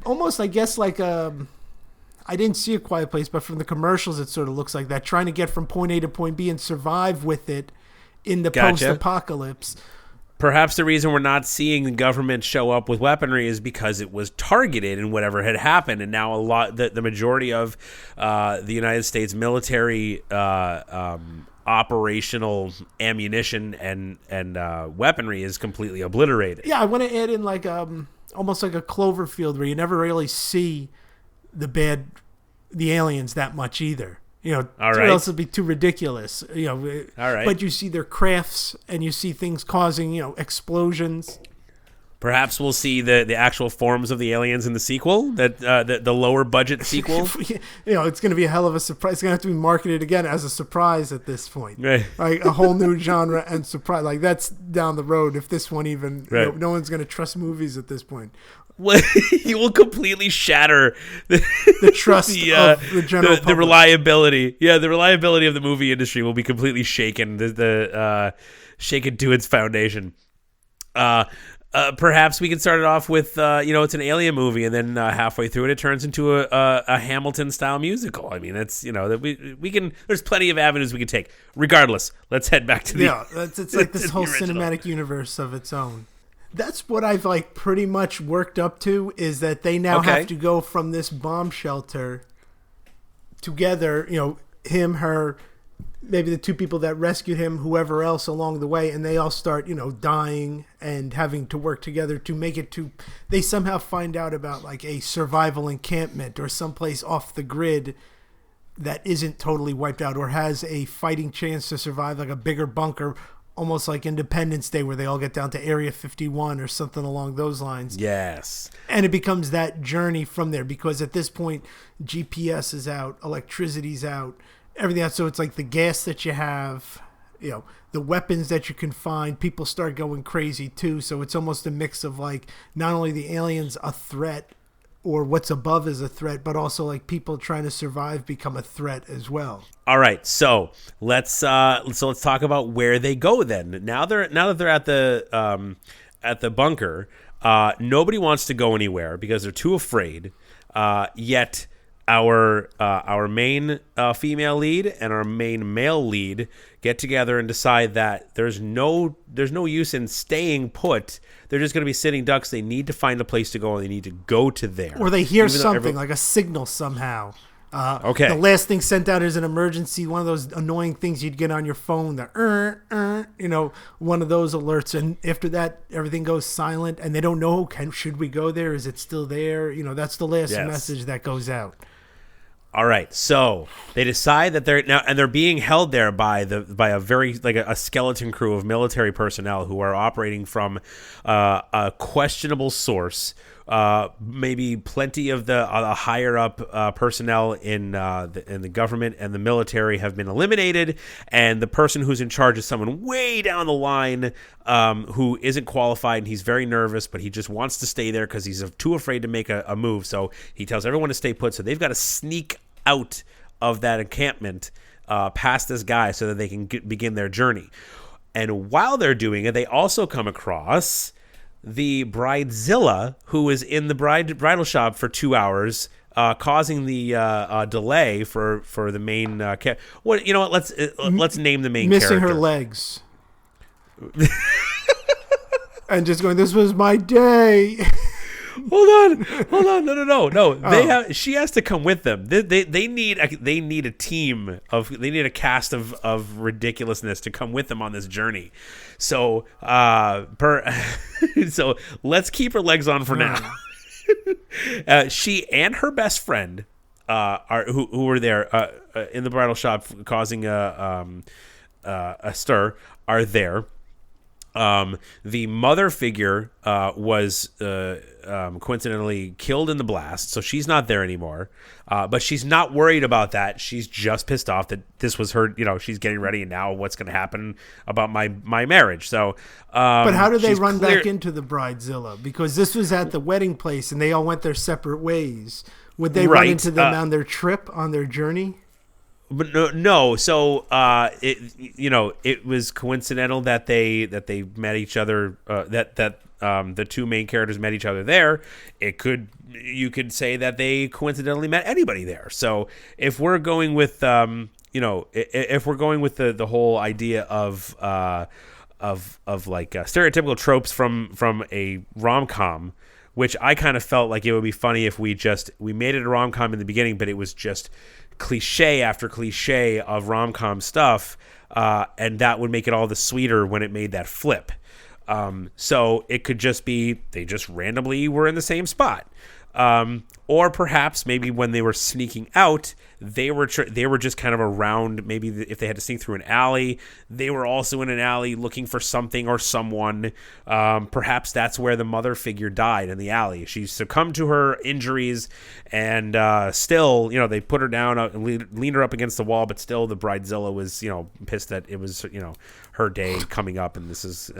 almost I guess like I didn't see A Quiet Place, but from the commercials it sort of looks like that, trying to get from point A to point B and survive with it in the post-apocalypse. Perhaps the reason we're not seeing the government show up with weaponry is because it was targeted in whatever had happened, and now the majority of the United States military operational ammunition and weaponry is completely obliterated. Yeah, I want to add in like almost like a Cloverfield where you never really see the aliens that much either. All right. Or else it'd be too ridiculous. All right. But you see their crafts and you see things causing, explosions. Perhaps we'll see the actual forms of the aliens in the sequel, the lower budget sequel. It's going to be a hell of a surprise. It's going to have to be marketed again as a surprise at this point. Right. Like a whole new genre and surprise. Like that's down the road if this one even, right. No one's going to trust movies at this point. You will completely shatter the trust of the general public. The reliability. Yeah, the reliability of the movie industry will be completely shaken. Shaken to its foundation. Perhaps we can start it off with it's an alien movie, and then halfway through it turns into a Hamilton style musical. I mean, it's that we can. There's plenty of avenues we can take. Regardless, let's head back to the it's like this whole cinematic universe of its own. That's what I've like pretty much worked up to, is that they now have to go from this bomb shelter together, him, her, maybe the 2 people that rescued him, whoever else along the way, and they all start, dying and having to work together to make it to, they somehow find out about like a survival encampment or someplace off the grid that isn't totally wiped out or has a fighting chance to survive, like a bigger bunker, almost like Independence Day, where they all get down to Area 51 or something along those lines. Yes. And it becomes that journey from there, because at this point, GPS is out, electricity's out, everything else. So it's like the gas that you have, the weapons that you can find, people start going crazy too. So it's almost a mix of like, not only the aliens a threat, or what's above is a threat, but also like people trying to survive become a threat as well. All right, so let's talk about where they go then. Now that they're at at the bunker. Nobody wants to go anywhere because they're too afraid. Yet our main female lead and our main male lead get together and decide that there's no use in staying put. They're just going to be sitting ducks. They need to find a place to go, and they need to go to there. Or they hear something like a signal somehow. Okay. The last thing sent out is an emergency, one of those annoying things you'd get on your phone, one of those alerts. And after that, everything goes silent, and they don't know, should we go there? Is it still there? That's the last message that goes out. All right, so they decide that they're being held there by a very a skeleton crew of military personnel who are operating from a questionable source. Maybe plenty of the higher up personnel in the government and the military have been eliminated, and the person who's in charge is someone way down the line who isn't qualified, and he's very nervous, but he just wants to stay there because he's too afraid to make a move. So he tells everyone to stay put. So they've got to sneak out of that encampment past this guy so that they can begin their journey. And while they're doing it, they also come across the bridezilla, who is in the bridal shop for 2 hours, causing the delay for the main. Let's name the main missing character. her legs, and just going, "This was my day." Hold on, no. She has to come with them. They need a team they need a cast of ridiculousness to come with them on this journy. So so let's keep her legs on for now. She and her best friend who were there in the bridal shop causing a stir are there. The mother figure was coincidentally killed in the blast, so she's not there anymore. But she's not worried about that. She's just pissed off that this was her. She's getting ready, and now what's going to happen about my marriage? So, but how do they run back into the bridezilla? Because this was at the wedding place, and they all went their separate ways. Would they run into them on their trip, on their journey? But no. So it was coincidental that they met each other. That the two main characters met each other there. You could say that they coincidentally met anybody there. So if we're going with if we're going with the whole idea of stereotypical tropes from a rom-com, which I kind of felt like it would be funny if we made it a rom-com in the beginning, but it was just cliche after cliche of rom-com stuff, and that would make it all the sweeter when it made that flip. So it could just be they just randomly were in the same spot. Or perhaps maybe when they were sneaking out, they were just kind of around. Maybe if they had to sneak through an alley, they were also in an alley looking for something or someone. Perhaps that's where the mother figure died, in the alley. She succumbed to her injuries, and still, they put her down and leaned her up against the wall. But still, the bridezilla was, pissed that it was, her day coming up, and this is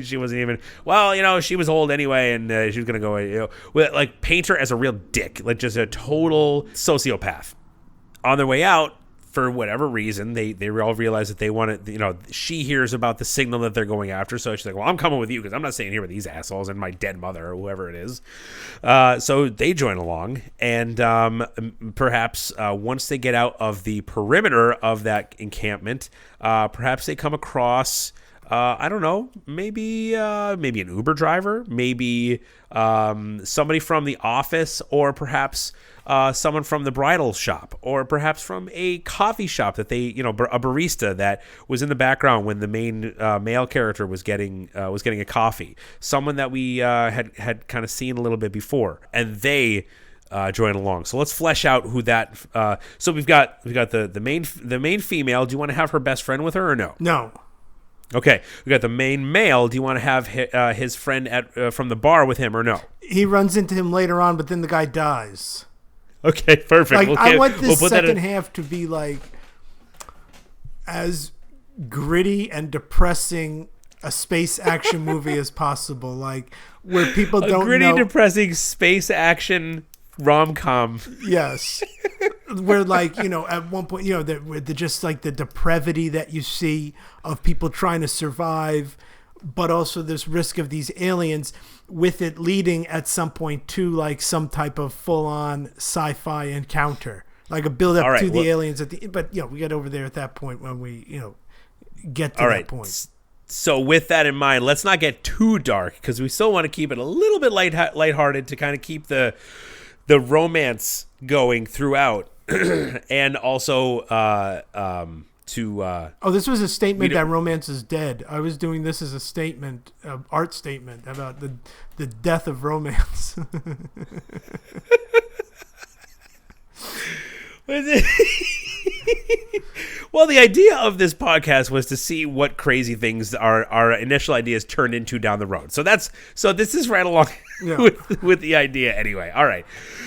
she wasn't even. Well, she was old anyway, and she was gonna go. Paint her as a real dick, like just a total sociopath. On their way out, for whatever reason, they all realize that they want to, she hears about the signal that they're going after. So she's like, well, I'm coming with you because I'm not staying here with these assholes and my dead mother or whoever it is. So they join along. And perhaps once they get out of the perimeter of that encampment, perhaps they come across, I don't know, maybe an Uber driver, maybe somebody from the office, or perhaps someone from the bridal shop, or perhaps from a coffee shop that they, a barista that was in the background when the main male character was getting a coffee. Someone that we had kind of seen a little bit before, and they join along. So let's flesh out who that. So we've got the main female. Do you want to have her best friend with her or no? No. Okay, we got the main male. Do you want to have his friend from the bar with him or no? He runs into him later on, but then the guy dies. Okay, perfect. I want this second half to be as gritty and depressing a space action movie as possible, where people don't know. A gritty, depressing space action rom-com. Yes. Where at one point, just the depravity that you see of people trying to survive, but also this risk of these aliens, with it leading at some point to like some type of full-on sci-fi encounter, like a build-up All right, to well, the aliens at the. But we get over there at that point when we get to all that right. point. So with that in mind, let's not get too dark because we still want to keep it a little bit lighthearted to kind of keep the romance going throughout, and also this was a statement that romance is dead. I was doing this as a statement, art statement about the death of romance. Well, the idea of this podcast was to see what crazy things our initial ideas turned into down the road. So this is right along with the idea anyway. All right.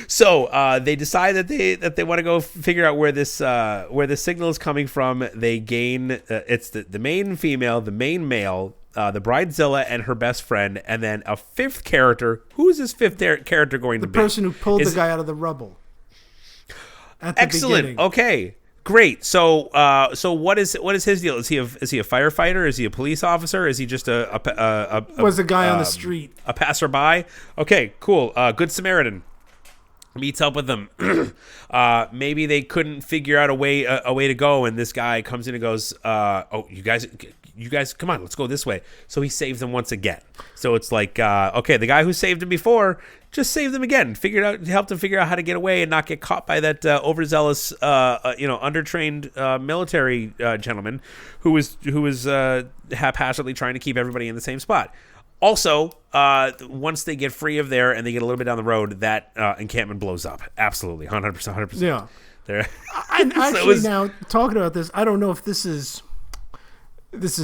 So they decide that they want to go figure out where this signal is coming from. They gain it's the main female, the main male, the bridezilla and her best friend, and then a fifth character. Who is this fifth character going to be? The person who pulled the guy out of the rubble. Excellent. Beginning. Okay. Great. So what is his deal? Is he a firefighter? Is he a police officer? Is he just was a guy on the street, a passerby? Okay, cool. Good Samaritan meets up with them. Maybe they couldn't figure out a way to go, and this guy comes in and goes, "Oh, you guys, come on, let's go this way." So he saves them once again. So it's like, okay, the guy who saved him before just saved them again. Helped him figure out how to get away and not get caught by that overzealous, undertrained military gentleman who was haphazardly trying to keep everybody in the same spot. Also, once they get free of there and they get a little bit down the road, that encampment blows up. Absolutely, 100%. Yeah. There. And actually, now talking about this, I don't know if this is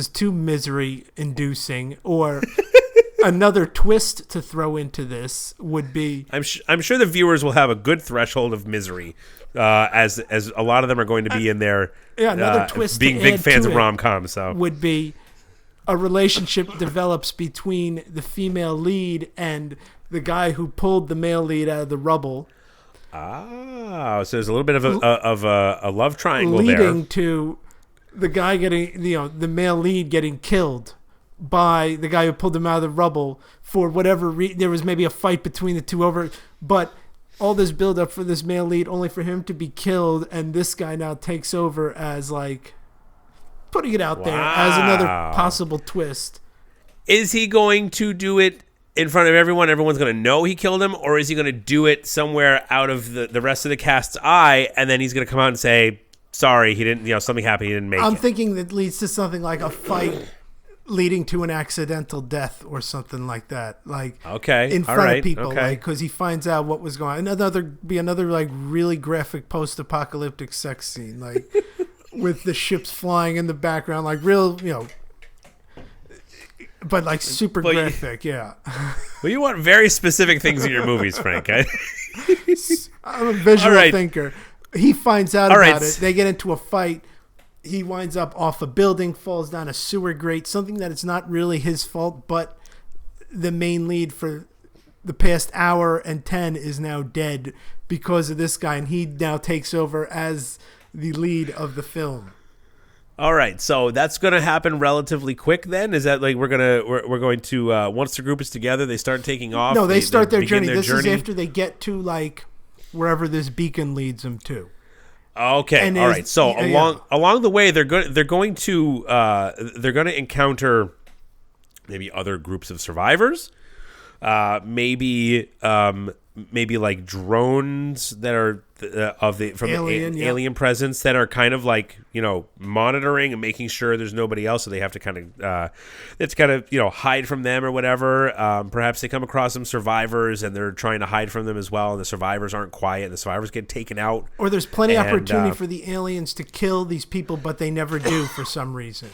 too misery-inducing or another twist to throw into this would be. I'm sure the viewers will have a good threshold of misery, as a lot of them are going to be in there. Yeah, another twist being big fans of rom-coms. So would be a relationship develops between the female lead and the guy who pulled the male lead out of the rubble. So there's a little bit of a love triangle leading there. to the guy getting, the male lead getting killed by the guy who pulled him out of the rubble for whatever reason. There was maybe a fight between the two but all this build up for this male lead only for him to be killed, and this guy now takes over as like putting it out there as another possible twist. Is he going to do it in front of everyone? Everyone's going to know he killed him, or is he going to do it somewhere out of the rest of the cast's eye, and then he's going to come out and say, sorry, he didn't, something happened, he didn't make it. I'm thinking that leads to something like a fight leading to an accidental death or something like that. Like, okay, in front of people, okay. like, because he finds out what was going on. Another like really graphic post-apocalyptic sex scene, like with the ships flying in the background, like real, but like super graphic, yeah. Well, you want very specific things in your movies, Frank. I'm a visual thinker. He finds out about it. They get into a fight. He winds up off a building, falls down a sewer grate, something that it's not really his fault, but the main lead for the past hour and 10 is now dead because of this guy, and he now takes over as the lead of the film. All right, so that's going to happen relatively quick then? Is that like we're going to once the group is together, they start taking off? No, they start their journey. This is after they get to like wherever this beacon leads them to. Okay, all right. So along the way, they're going to encounter maybe other groups of survivors, maybe like drones that are alien presence that are kind of like monitoring and making sure there's nobody else, so they have to kind of hide from them or whatever. Perhaps they come across some survivors and they're trying to hide from them as well, and the survivors aren't quiet and the survivors get taken out, or there's plenty of opportunity for the aliens to kill these people, but they never do for some reason.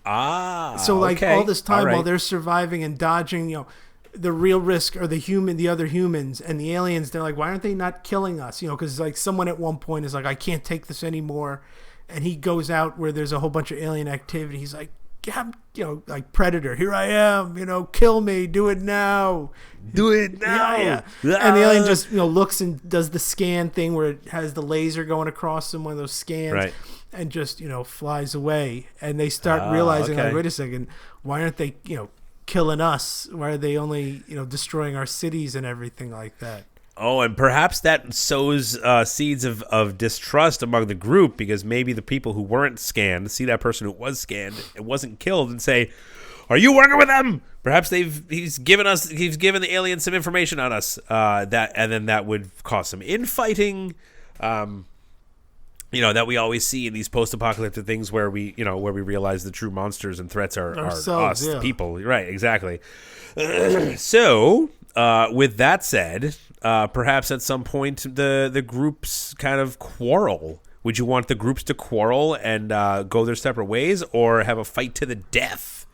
So like all this time while they're surviving and dodging the real risk are the other humans, and the aliens, they're like, why aren't they not killing us? Because like someone at one point is like, I can't take this anymore, and he goes out where there's a whole bunch of alien activity. He's like, like Predator. Here I am. Kill me. Do it now. Do it now. Yeah. And the alien just looks and does the scan thing where it has the laser going across them, one of those scans, right. and just flies away. And they start realizing, okay. like, wait a second, why aren't they killing us? Why are they only destroying our cities and everything like that? Oh, and perhaps that sows seeds of distrust among the group, because maybe the people who weren't scanned see that person who was scanned and wasn't killed and say, "Are you working with them?" Perhaps he's given the aliens some information on us, and then that would cause some infighting. That we always see in these post-apocalyptic things where we realize the true monsters and threats are us, the people. Right, exactly. So, with that said, perhaps at some point the groups kind of quarrel. Would you want the groups to quarrel and go their separate ways, or have a fight to the death?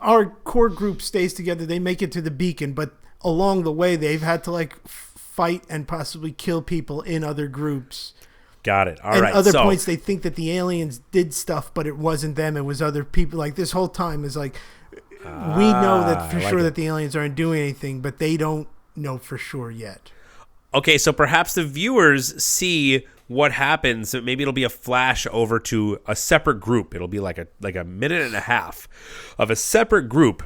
Our core group stays together. They make it to the beacon, but along the way, they've had to fight and possibly kill people in other groups. Got it. All right. right. At other points, they think that the aliens did stuff, but it wasn't them. It was other people. Like, this whole time is like, we know that for sure that the aliens aren't doing anything, but they don't know for sure yet. Okay, so perhaps the viewers see what happens. Maybe it'll be a flash over to a separate group. It'll be like a minute and a half of a separate group.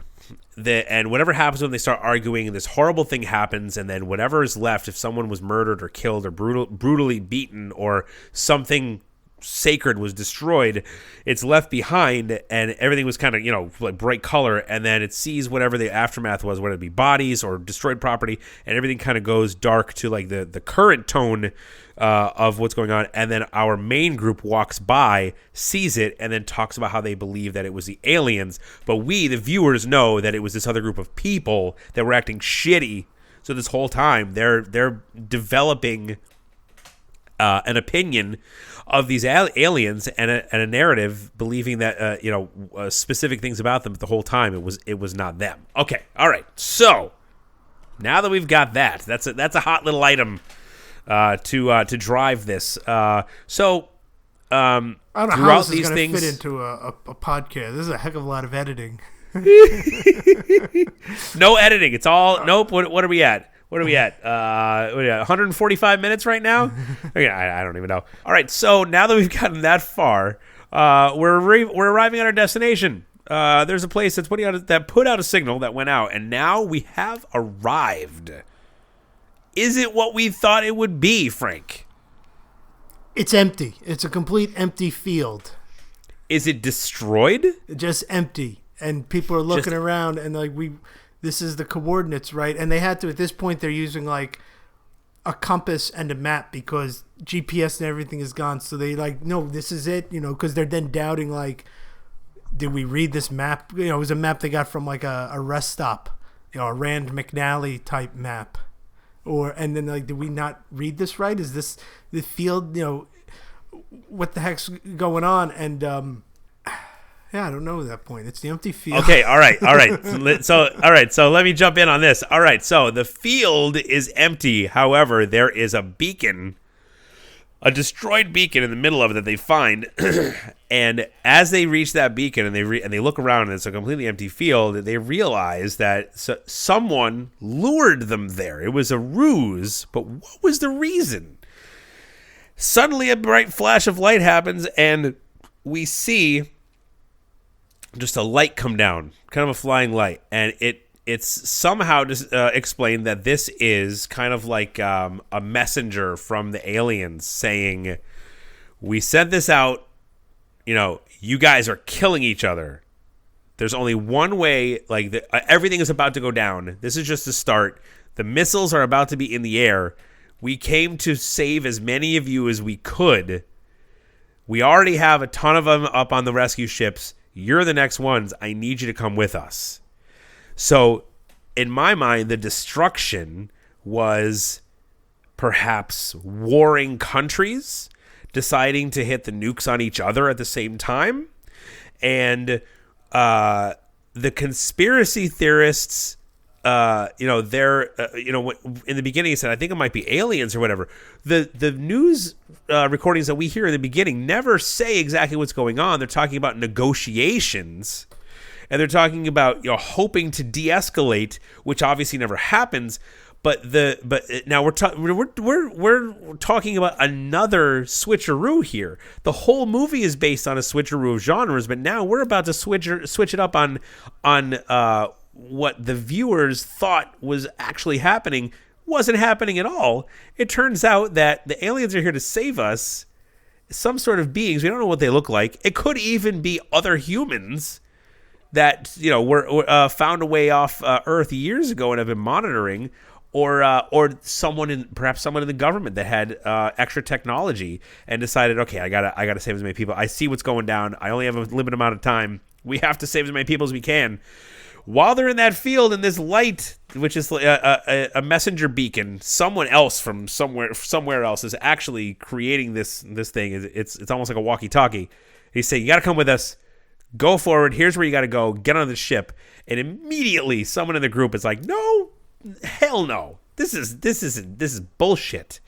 And whatever happens when they start arguing, this horrible thing happens, and then whatever is left, if someone was murdered or killed or brutally beaten, or something sacred was destroyed, it's left behind, and everything was kind of like bright color, and then it sees whatever the aftermath was, whether it be bodies or destroyed property, and everything kind of goes dark to like the current tone of what's going on. And then our main group walks by, sees it, and then talks about how they believe that it was the aliens, but we, the viewers, know that it was this other group of people that were acting shitty. So this whole time they're developing an opinion of these aliens and a narrative, believing that specific things about them, but the whole time it was not them. Okay, all right. So now that we've got that's a hot little item to drive this. I don't know how this is going to fit into a podcast. This is a heck of a lot of editing. No editing. It's all nope. What are we at? What are we at? 145 minutes right now? Okay, I don't even know. All right, so now that we've gotten that far, we're arriving at our destination. There's a place that put out a signal that went out, and now we have arrived. Is it what we thought it would be, Frank? It's empty. It's a complete empty field. Is it destroyed? Just empty, and people are looking around, and this is the coordinates, right? And they had to, at this point, they're using like a compass and a map because GPS and everything is gone. So they no, this is it, because they're then doubting, like, did we read this map? It was a map they got from like a rest stop, a Rand McNally type map. And then did we not read this right? Is this the field, what the heck's going on? And, yeah, I don't know at that point. It's the empty field. Okay, all right. So let me jump in on this. All right, so the field is empty. However, there is a beacon, a destroyed beacon in the middle of it that they find. And as they reach that beacon and they look around and it's a completely empty field, they realize that someone lured them there. It was a ruse, but what was the reason? Suddenly, a bright flash of light happens, and we see just a light come down, kind of a flying light, and it's somehow just explained that this is kind of like a messenger from the aliens saying, we sent this out, you guys are killing each other. There's only one way, everything is about to go down. This is just the start. The missiles are about to be in the air. We came to save as many of you as we could. We already have a ton of them up on the rescue ships. You're the next ones. I need you to come with us. So, in my mind, the destruction was perhaps warring countries deciding to hit the nukes on each other at the same time. And the conspiracy theorists, they're, in the beginning, he said, I think it might be aliens or whatever. The news recordings that we hear in the beginning never say exactly what's going on. They're talking about negotiations, and they're talking about hoping to de-escalate, which obviously never happens. But now we're talking about another switcheroo here. The whole movie is based on a switcheroo of genres, but now we're about to switch it up on what the viewers thought was actually happening. Wasn't happening at all. It turns out that the aliens are here to save us. Some sort of beings. We don't know what they look like. It could even be other humans that were found a way off Earth years ago and have been monitoring. Or perhaps someone in the government that had extra technology and decided, okay, I gotta save as many people. I see what's going down. I only have a limited amount of time. We have to save as many people as we can. While they're in that field, in this light, which is a messenger beacon, someone else from somewhere else is actually creating this thing. It's almost like a walkie-talkie. He said, "You got to come with us. Go forward. Here's where you got to go. Get on the ship." And immediately, someone in the group is like, "No. Hell no! This is bullshit.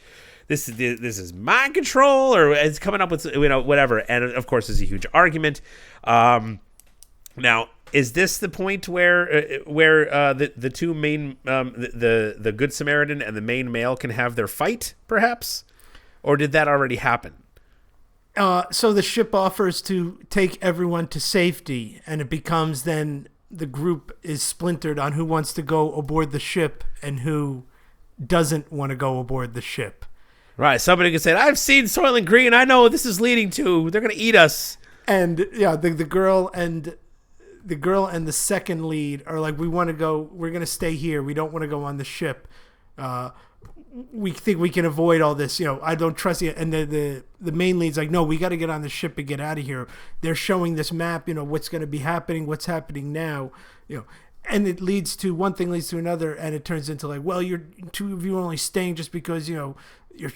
This is mind control, or it's coming up with whatever." And of course, there's a huge argument. Now, is this the point where the two main the Good Samaritan and the main male can have their fight, perhaps, or did that already happen? So the ship offers to take everyone to safety, and it becomes then. The group is splintered on who wants to go aboard the ship and who doesn't want to go aboard the ship. Right. Somebody can say, "I've seen Soylent Green. I know what this is leading to. They're going to eat us." And yeah, the girl and the second lead are like, "We want to go. We're going to stay here. We don't want to go on the ship. We think we can avoid all this. I don't trust you." And the main lead's like, "No, we got to get on the ship and get out of here." They're showing this map, what's going to be happening, what's happening now, and it leads to one thing leads to another, and it turns into like, well, you're two of you are only staying just because you're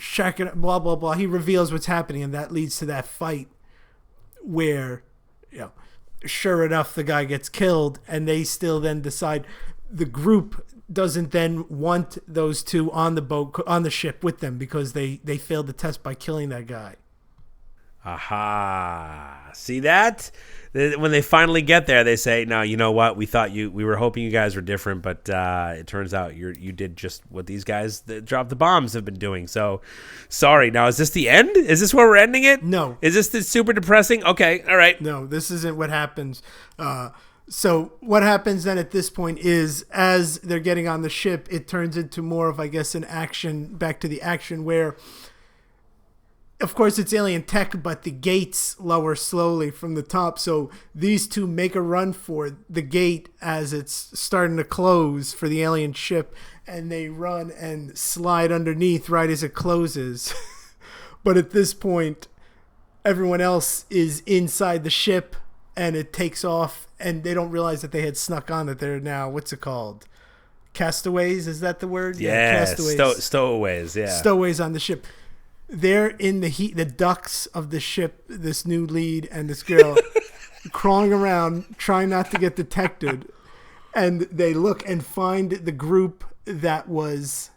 checking blah blah blah. He reveals what's happening, and that leads to that fight where, sure enough, the guy gets killed, and they still then decide the group doesn't then want those two on the ship with them because they failed the test by killing that guy. Aha. See that? When they finally get there, they say, "No, you know what? We were hoping you guys were different, but it turns out you did just what these guys that dropped the bombs have been doing. So, sorry." Now, is this the end? Is this where we're ending it? No. Is this super depressing? Okay, all right. No, this isn't what happens. So what happens then at this point is, as they're getting on the ship, it turns into more of, I guess, back to the action where, of course, it's alien tech, but the gates lower slowly from the top. So these two make a run for the gate as it's starting to close for the alien ship, and they run and slide underneath right as it closes. But at this point, everyone else is inside the ship, and it takes off, and they don't realize that they had snuck on, that they're now, what's it called? Castaways? Is that the word? Yeah, castaways. Stowaways, yeah. Stowaways on the ship. They're in the ducts of the ship, this new lead and this girl, crawling around, trying not to get detected. And they look and find the group that was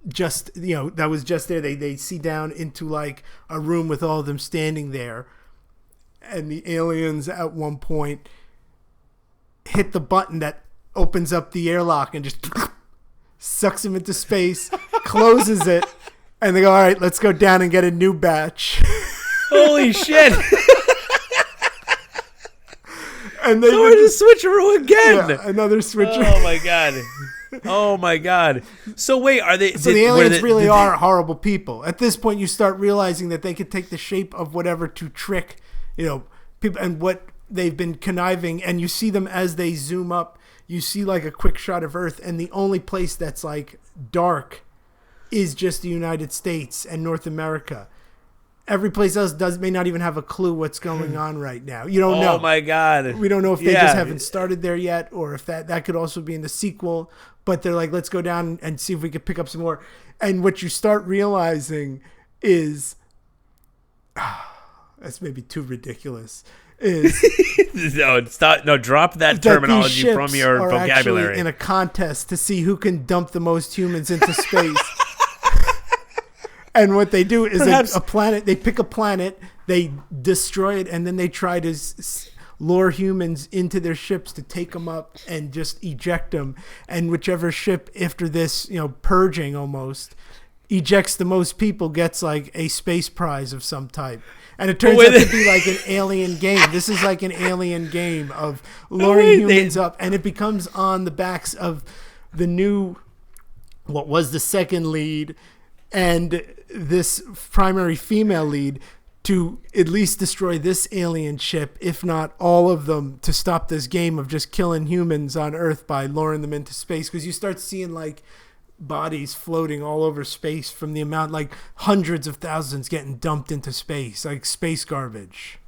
just there. They see down into like a room with all of them standing there. And the aliens at one point hit the button that opens up the airlock and just sucks them into space, closes it, and they go, "All right, let's go down and get a new batch." Holy shit. And they we're the switcheroo again. Yeah, another switcheroo. Oh my god. Oh my god. So wait, are they? So the aliens really are horrible people. At this point, you start realizing that they could take the shape of whatever to trick, people, and what they've been conniving. And you see them as they zoom up. You see like a quick shot of Earth, and the only place that's like dark is just the United States and North America. Every place else may not even have a clue what's going on right now. You don't know. Oh my god. We don't know if they just haven't started there yet, or if that could also be in the sequel. But they're like, let's go down and see if we can pick up some more. And what you start realizing is, that's maybe too ridiculous, is drop that terminology from your vocabulary. In a contest to see who can dump the most humans into space. And what they do is Perhaps- a planet. They pick a planet, they destroy it, and then they try to lure humans into their ships to take them up and just eject them. And whichever ship, after this, purging almost, ejects the most people gets like a space prize of some type. And it turns out to be like an alien game. This is like an alien game of luring humans up, and it becomes on the backs of the new, what was the second lead, and this primary female lead, to at least destroy this alien ship, if not all of them, to stop this game of just killing humans on Earth by luring them into space. Because you start seeing like bodies floating all over space from the amount, like hundreds of thousands getting dumped into space, like space garbage.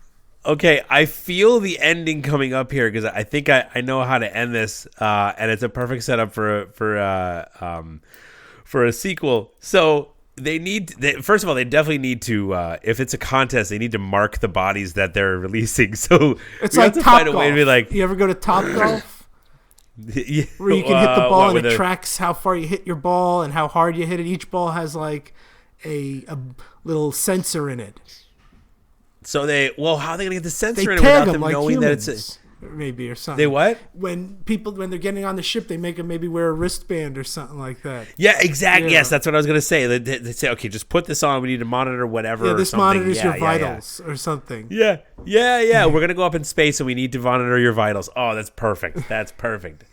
Okay, I feel the ending coming up here because I think I know how to end this, and it's a perfect setup for a sequel. So first of all, they definitely need to, if it's a contest, they need to mark the bodies that they're releasing. So it's we like have to Top find a way to Golf. be like, You ever go to Top Golf? yeah, Where you can hit the ball and it with tracks how far you hit your ball and how hard you hit it. Each ball has like a little sensor in it. So how are they gonna get the They sensor in it tag without them them like knowing humans, that it's maybe, or something. they what? When they're getting on the ship, they make them maybe wear a wristband or something like that. Yeah, exactly. Yeah. Yes, that's what I was gonna say. They say, okay, just put this on. We need to monitor whatever. Yeah, or this something. monitors Yeah, your yeah, vitals or something. Yeah. We're gonna go up in space, and we need to monitor your vitals. Oh, that's perfect. That's perfect.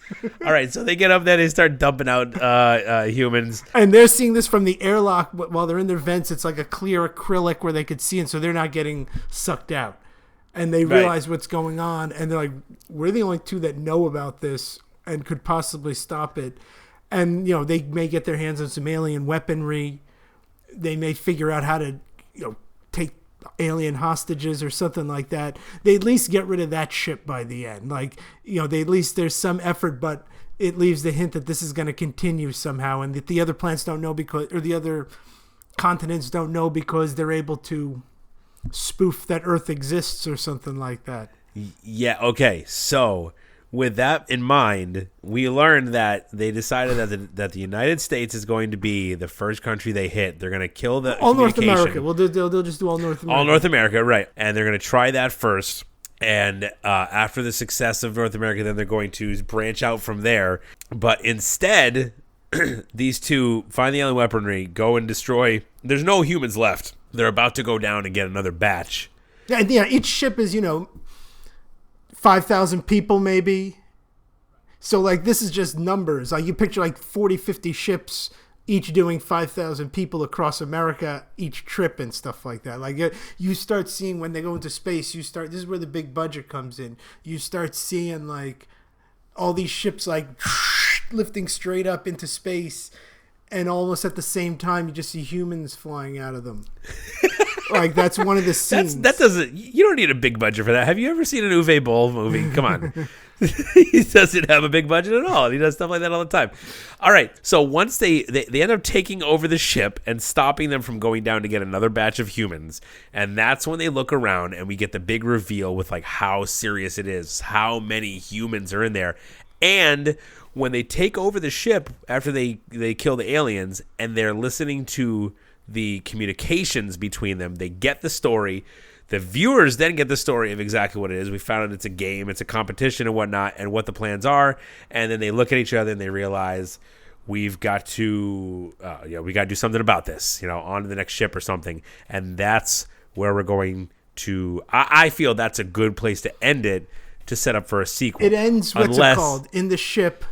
All right, so they get up there, they start dumping out humans. And they're seeing this from the airlock while they're in their vents. It's like a clear acrylic where they could see, and so they're not getting sucked out. And they realize what's going on, and they're like, we're the only two that know about this and could possibly stop it. And, they may get their hands on some alien weaponry. They may figure out how to, take alien hostages or something like that. They at least get rid of that ship by the end. Like, they at least there's some effort, but it leaves the hint that this is going to continue somehow, and that the other planets don't know or the other continents don't know because they're able to spoof that Earth exists or something like that. Yeah, okay. So, with that in mind, we learned that they decided that the United States is going to be the first country they hit. They're going to kill the all North communication. America. Well, they'll just do all North America. All North America, right. And they're going to try that first. And after the success of North America, then they're going to branch out from there. But instead, these two find the alien weaponry, go and destroy. There's no humans left. They're about to go down and get another batch. Yeah, each ship is 5,000 people maybe. So like this is just numbers. Like you picture like 40, 50 ships each doing 5,000 people across America each trip and stuff like that. Like you start seeing when they go into space, this is where the big budget comes in. You start seeing like all these ships like lifting straight up into space, and almost at the same time you just see humans flying out of them. Like that's one of the scenes. You don't need a big budget for that. Have you ever seen an Uwe Boll movie? Come on. He doesn't have a big budget at all. He does stuff like that all the time. All right. So once they end up taking over the ship and stopping them from going down to get another batch of humans. And that's when they look around and we get the big reveal with like how serious it is, how many humans are in there. And when they take over the ship after they kill the aliens and they're listening to the communications between them, they get the story. The viewers then get the story of exactly what it is. We found out it's a game, it's a competition and whatnot, and what the plans are. And then they look at each other and they realize we've got to, we got to do something about this. On to the next ship or something. And that's where we're going to. I feel that's a good place to end it to set up for a sequel. It ends. What's it called? In the ship.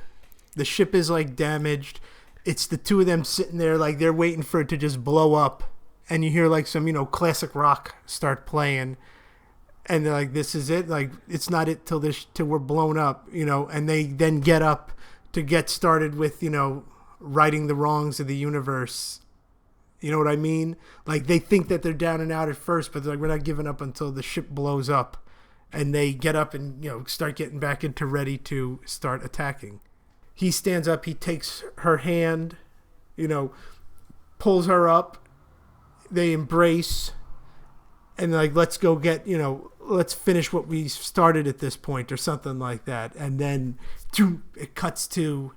The ship is like damaged. It's the two of them sitting there like they're waiting for it to just blow up. And you hear like some, classic rock start playing, and they're like, "This is it. Like, it's not it till we're blown up, And they then get up to get started with, righting the wrongs of the universe. You know what I mean? Like they think that they're down and out at first, but they're like, we're not giving up until the ship blows up, and they get up and start getting back into ready to start attacking. He stands up. He takes her hand, pulls her up. They embrace and like, let's go get, let's finish what we started at this point or something like that. And then it cuts to,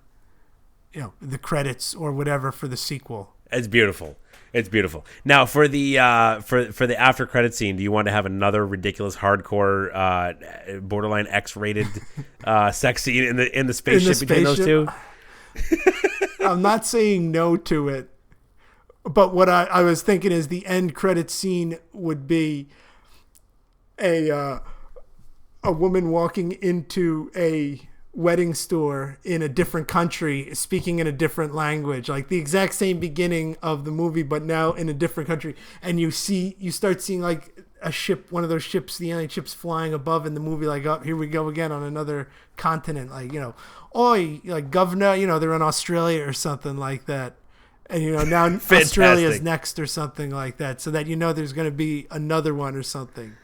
the credits or whatever for the sequel. It's beautiful. It's beautiful. Now for the for the after credit scene, do you want to have another ridiculous hardcore borderline X-rated sex scene in the spaceship between those two? I'm not saying no to it, but what I was thinking is the end credit scene would be a woman walking into a wedding store in a different country, speaking in a different language, like the exact same beginning of the movie, but now in a different country. And you start seeing like a ship, one of those ships, the alien ships flying above in the movie, like, oh, here we go again on another continent, like, oi, like governor, they're in Australia or something like that. And, now Australia's next or something like that, so that there's going to be another one or something.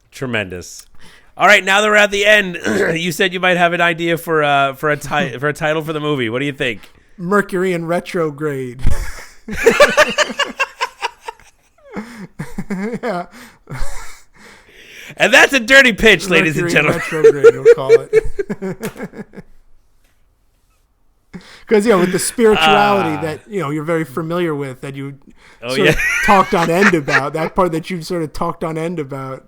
Tremendous. All right, now that we're at the end, you said you might have an idea for a title for the movie. What do you think? Mercury in retrograde. Yeah. And that's a dirty pitch, ladies and gentlemen. Retrograde, we'll call it. Because with the spirituality that you're very familiar with, that you of talked on end about, that part that you've sort of talked on end about,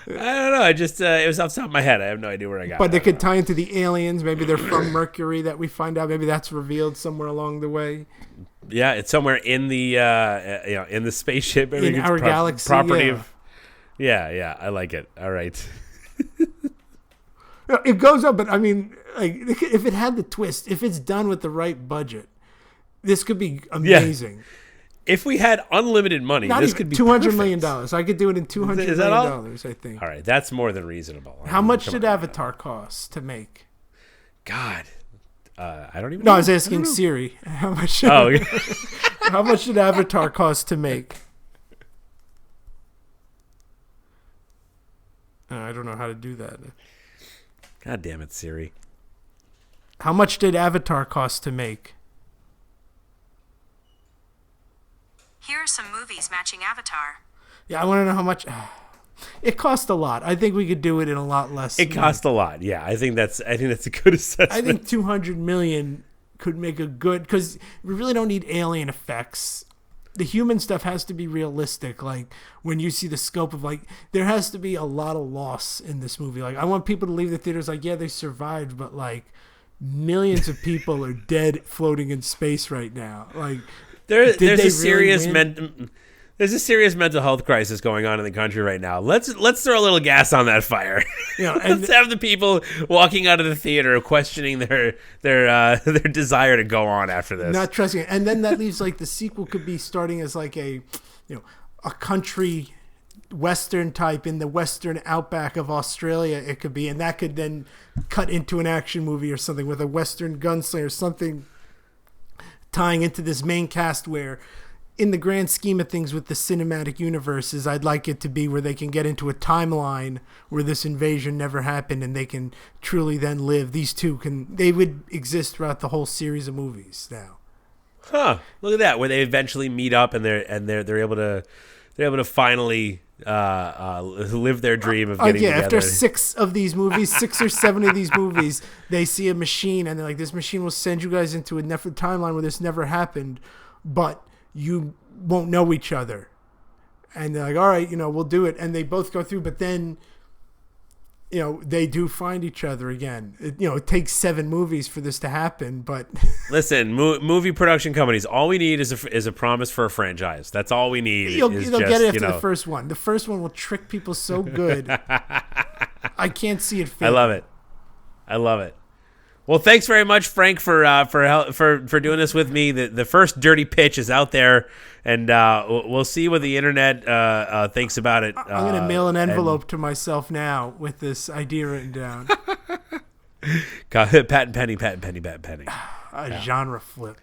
I don't know. I just it was off the top of my head. I have no idea where I got it. But they could tie into the aliens. Maybe they're from Mercury that we find out. Maybe that's revealed somewhere along the way. Yeah, it's somewhere in the in the spaceship. Maybe in our galaxy. Property of. Yeah, I like it. All right. It goes up, but I mean, like, if it had the twist, if it's done with the right budget, this could be amazing. Yeah. If we had unlimited money, this could be $200 million. I could do it in $200 million, I think. All right, that's more than reasonable. How much did Avatar cost to make? God, I don't even. No, I was asking Siri. How much? How much did Avatar cost to make? I don't know how to do that. God damn it, Siri. How much did Avatar cost to make? Here are some movies matching Avatar. Yeah, I want to know how much. It cost a lot. I think we could do it in a lot less. It cost a lot. Yeah, I think that's a good assessment. I think $200 million could make a good, because we really don't need alien effects. The human stuff has to be realistic. Like, when you see the scope of, like, there has to be a lot of loss in this movie. Like, I want people to leave the theaters like, yeah, they survived, but like millions of people are dead floating in space right now. Like, there's a serious mental health crisis going on in the country right now. Let's throw a little gas on that fire. And let's have the people walking out of the theater questioning their desire to go on after this. Not trusting it. And then that leaves, like, the sequel could be starting as like a country Western type in the Western outback of Australia. It could be, and that could then cut into an action movie or something with a Western gunslinger, something tying into this main cast where, in the grand scheme of things with the cinematic universes, I'd like it to be where they can get into a timeline where this invasion never happened and they can truly then live. These two they would exist throughout the whole series of movies now. Huh. Look at that, where they eventually meet up and they're able to finally live their dream of getting together. After 6 of these movies, 6 or 7 of these movies, they see a machine and they're like, this machine will send you guys into a timeline where this never happened, but you won't know each other. And they're like, all right, we'll do it. And they both go through, but then, they do find each other again. It takes 7 movies for this to happen, but listen, movie production companies, all we need is a promise for a franchise. That's all we need. They'll get it after the first one. The first one will trick people so good. I can't see it failing. I love it. Well, thanks very much, Frank, for doing this with me. The first dirty pitch is out there, and we'll see what the internet thinks about it. I'm going to mail an envelope to myself now with this idea written down. Patent penny. Genre flip.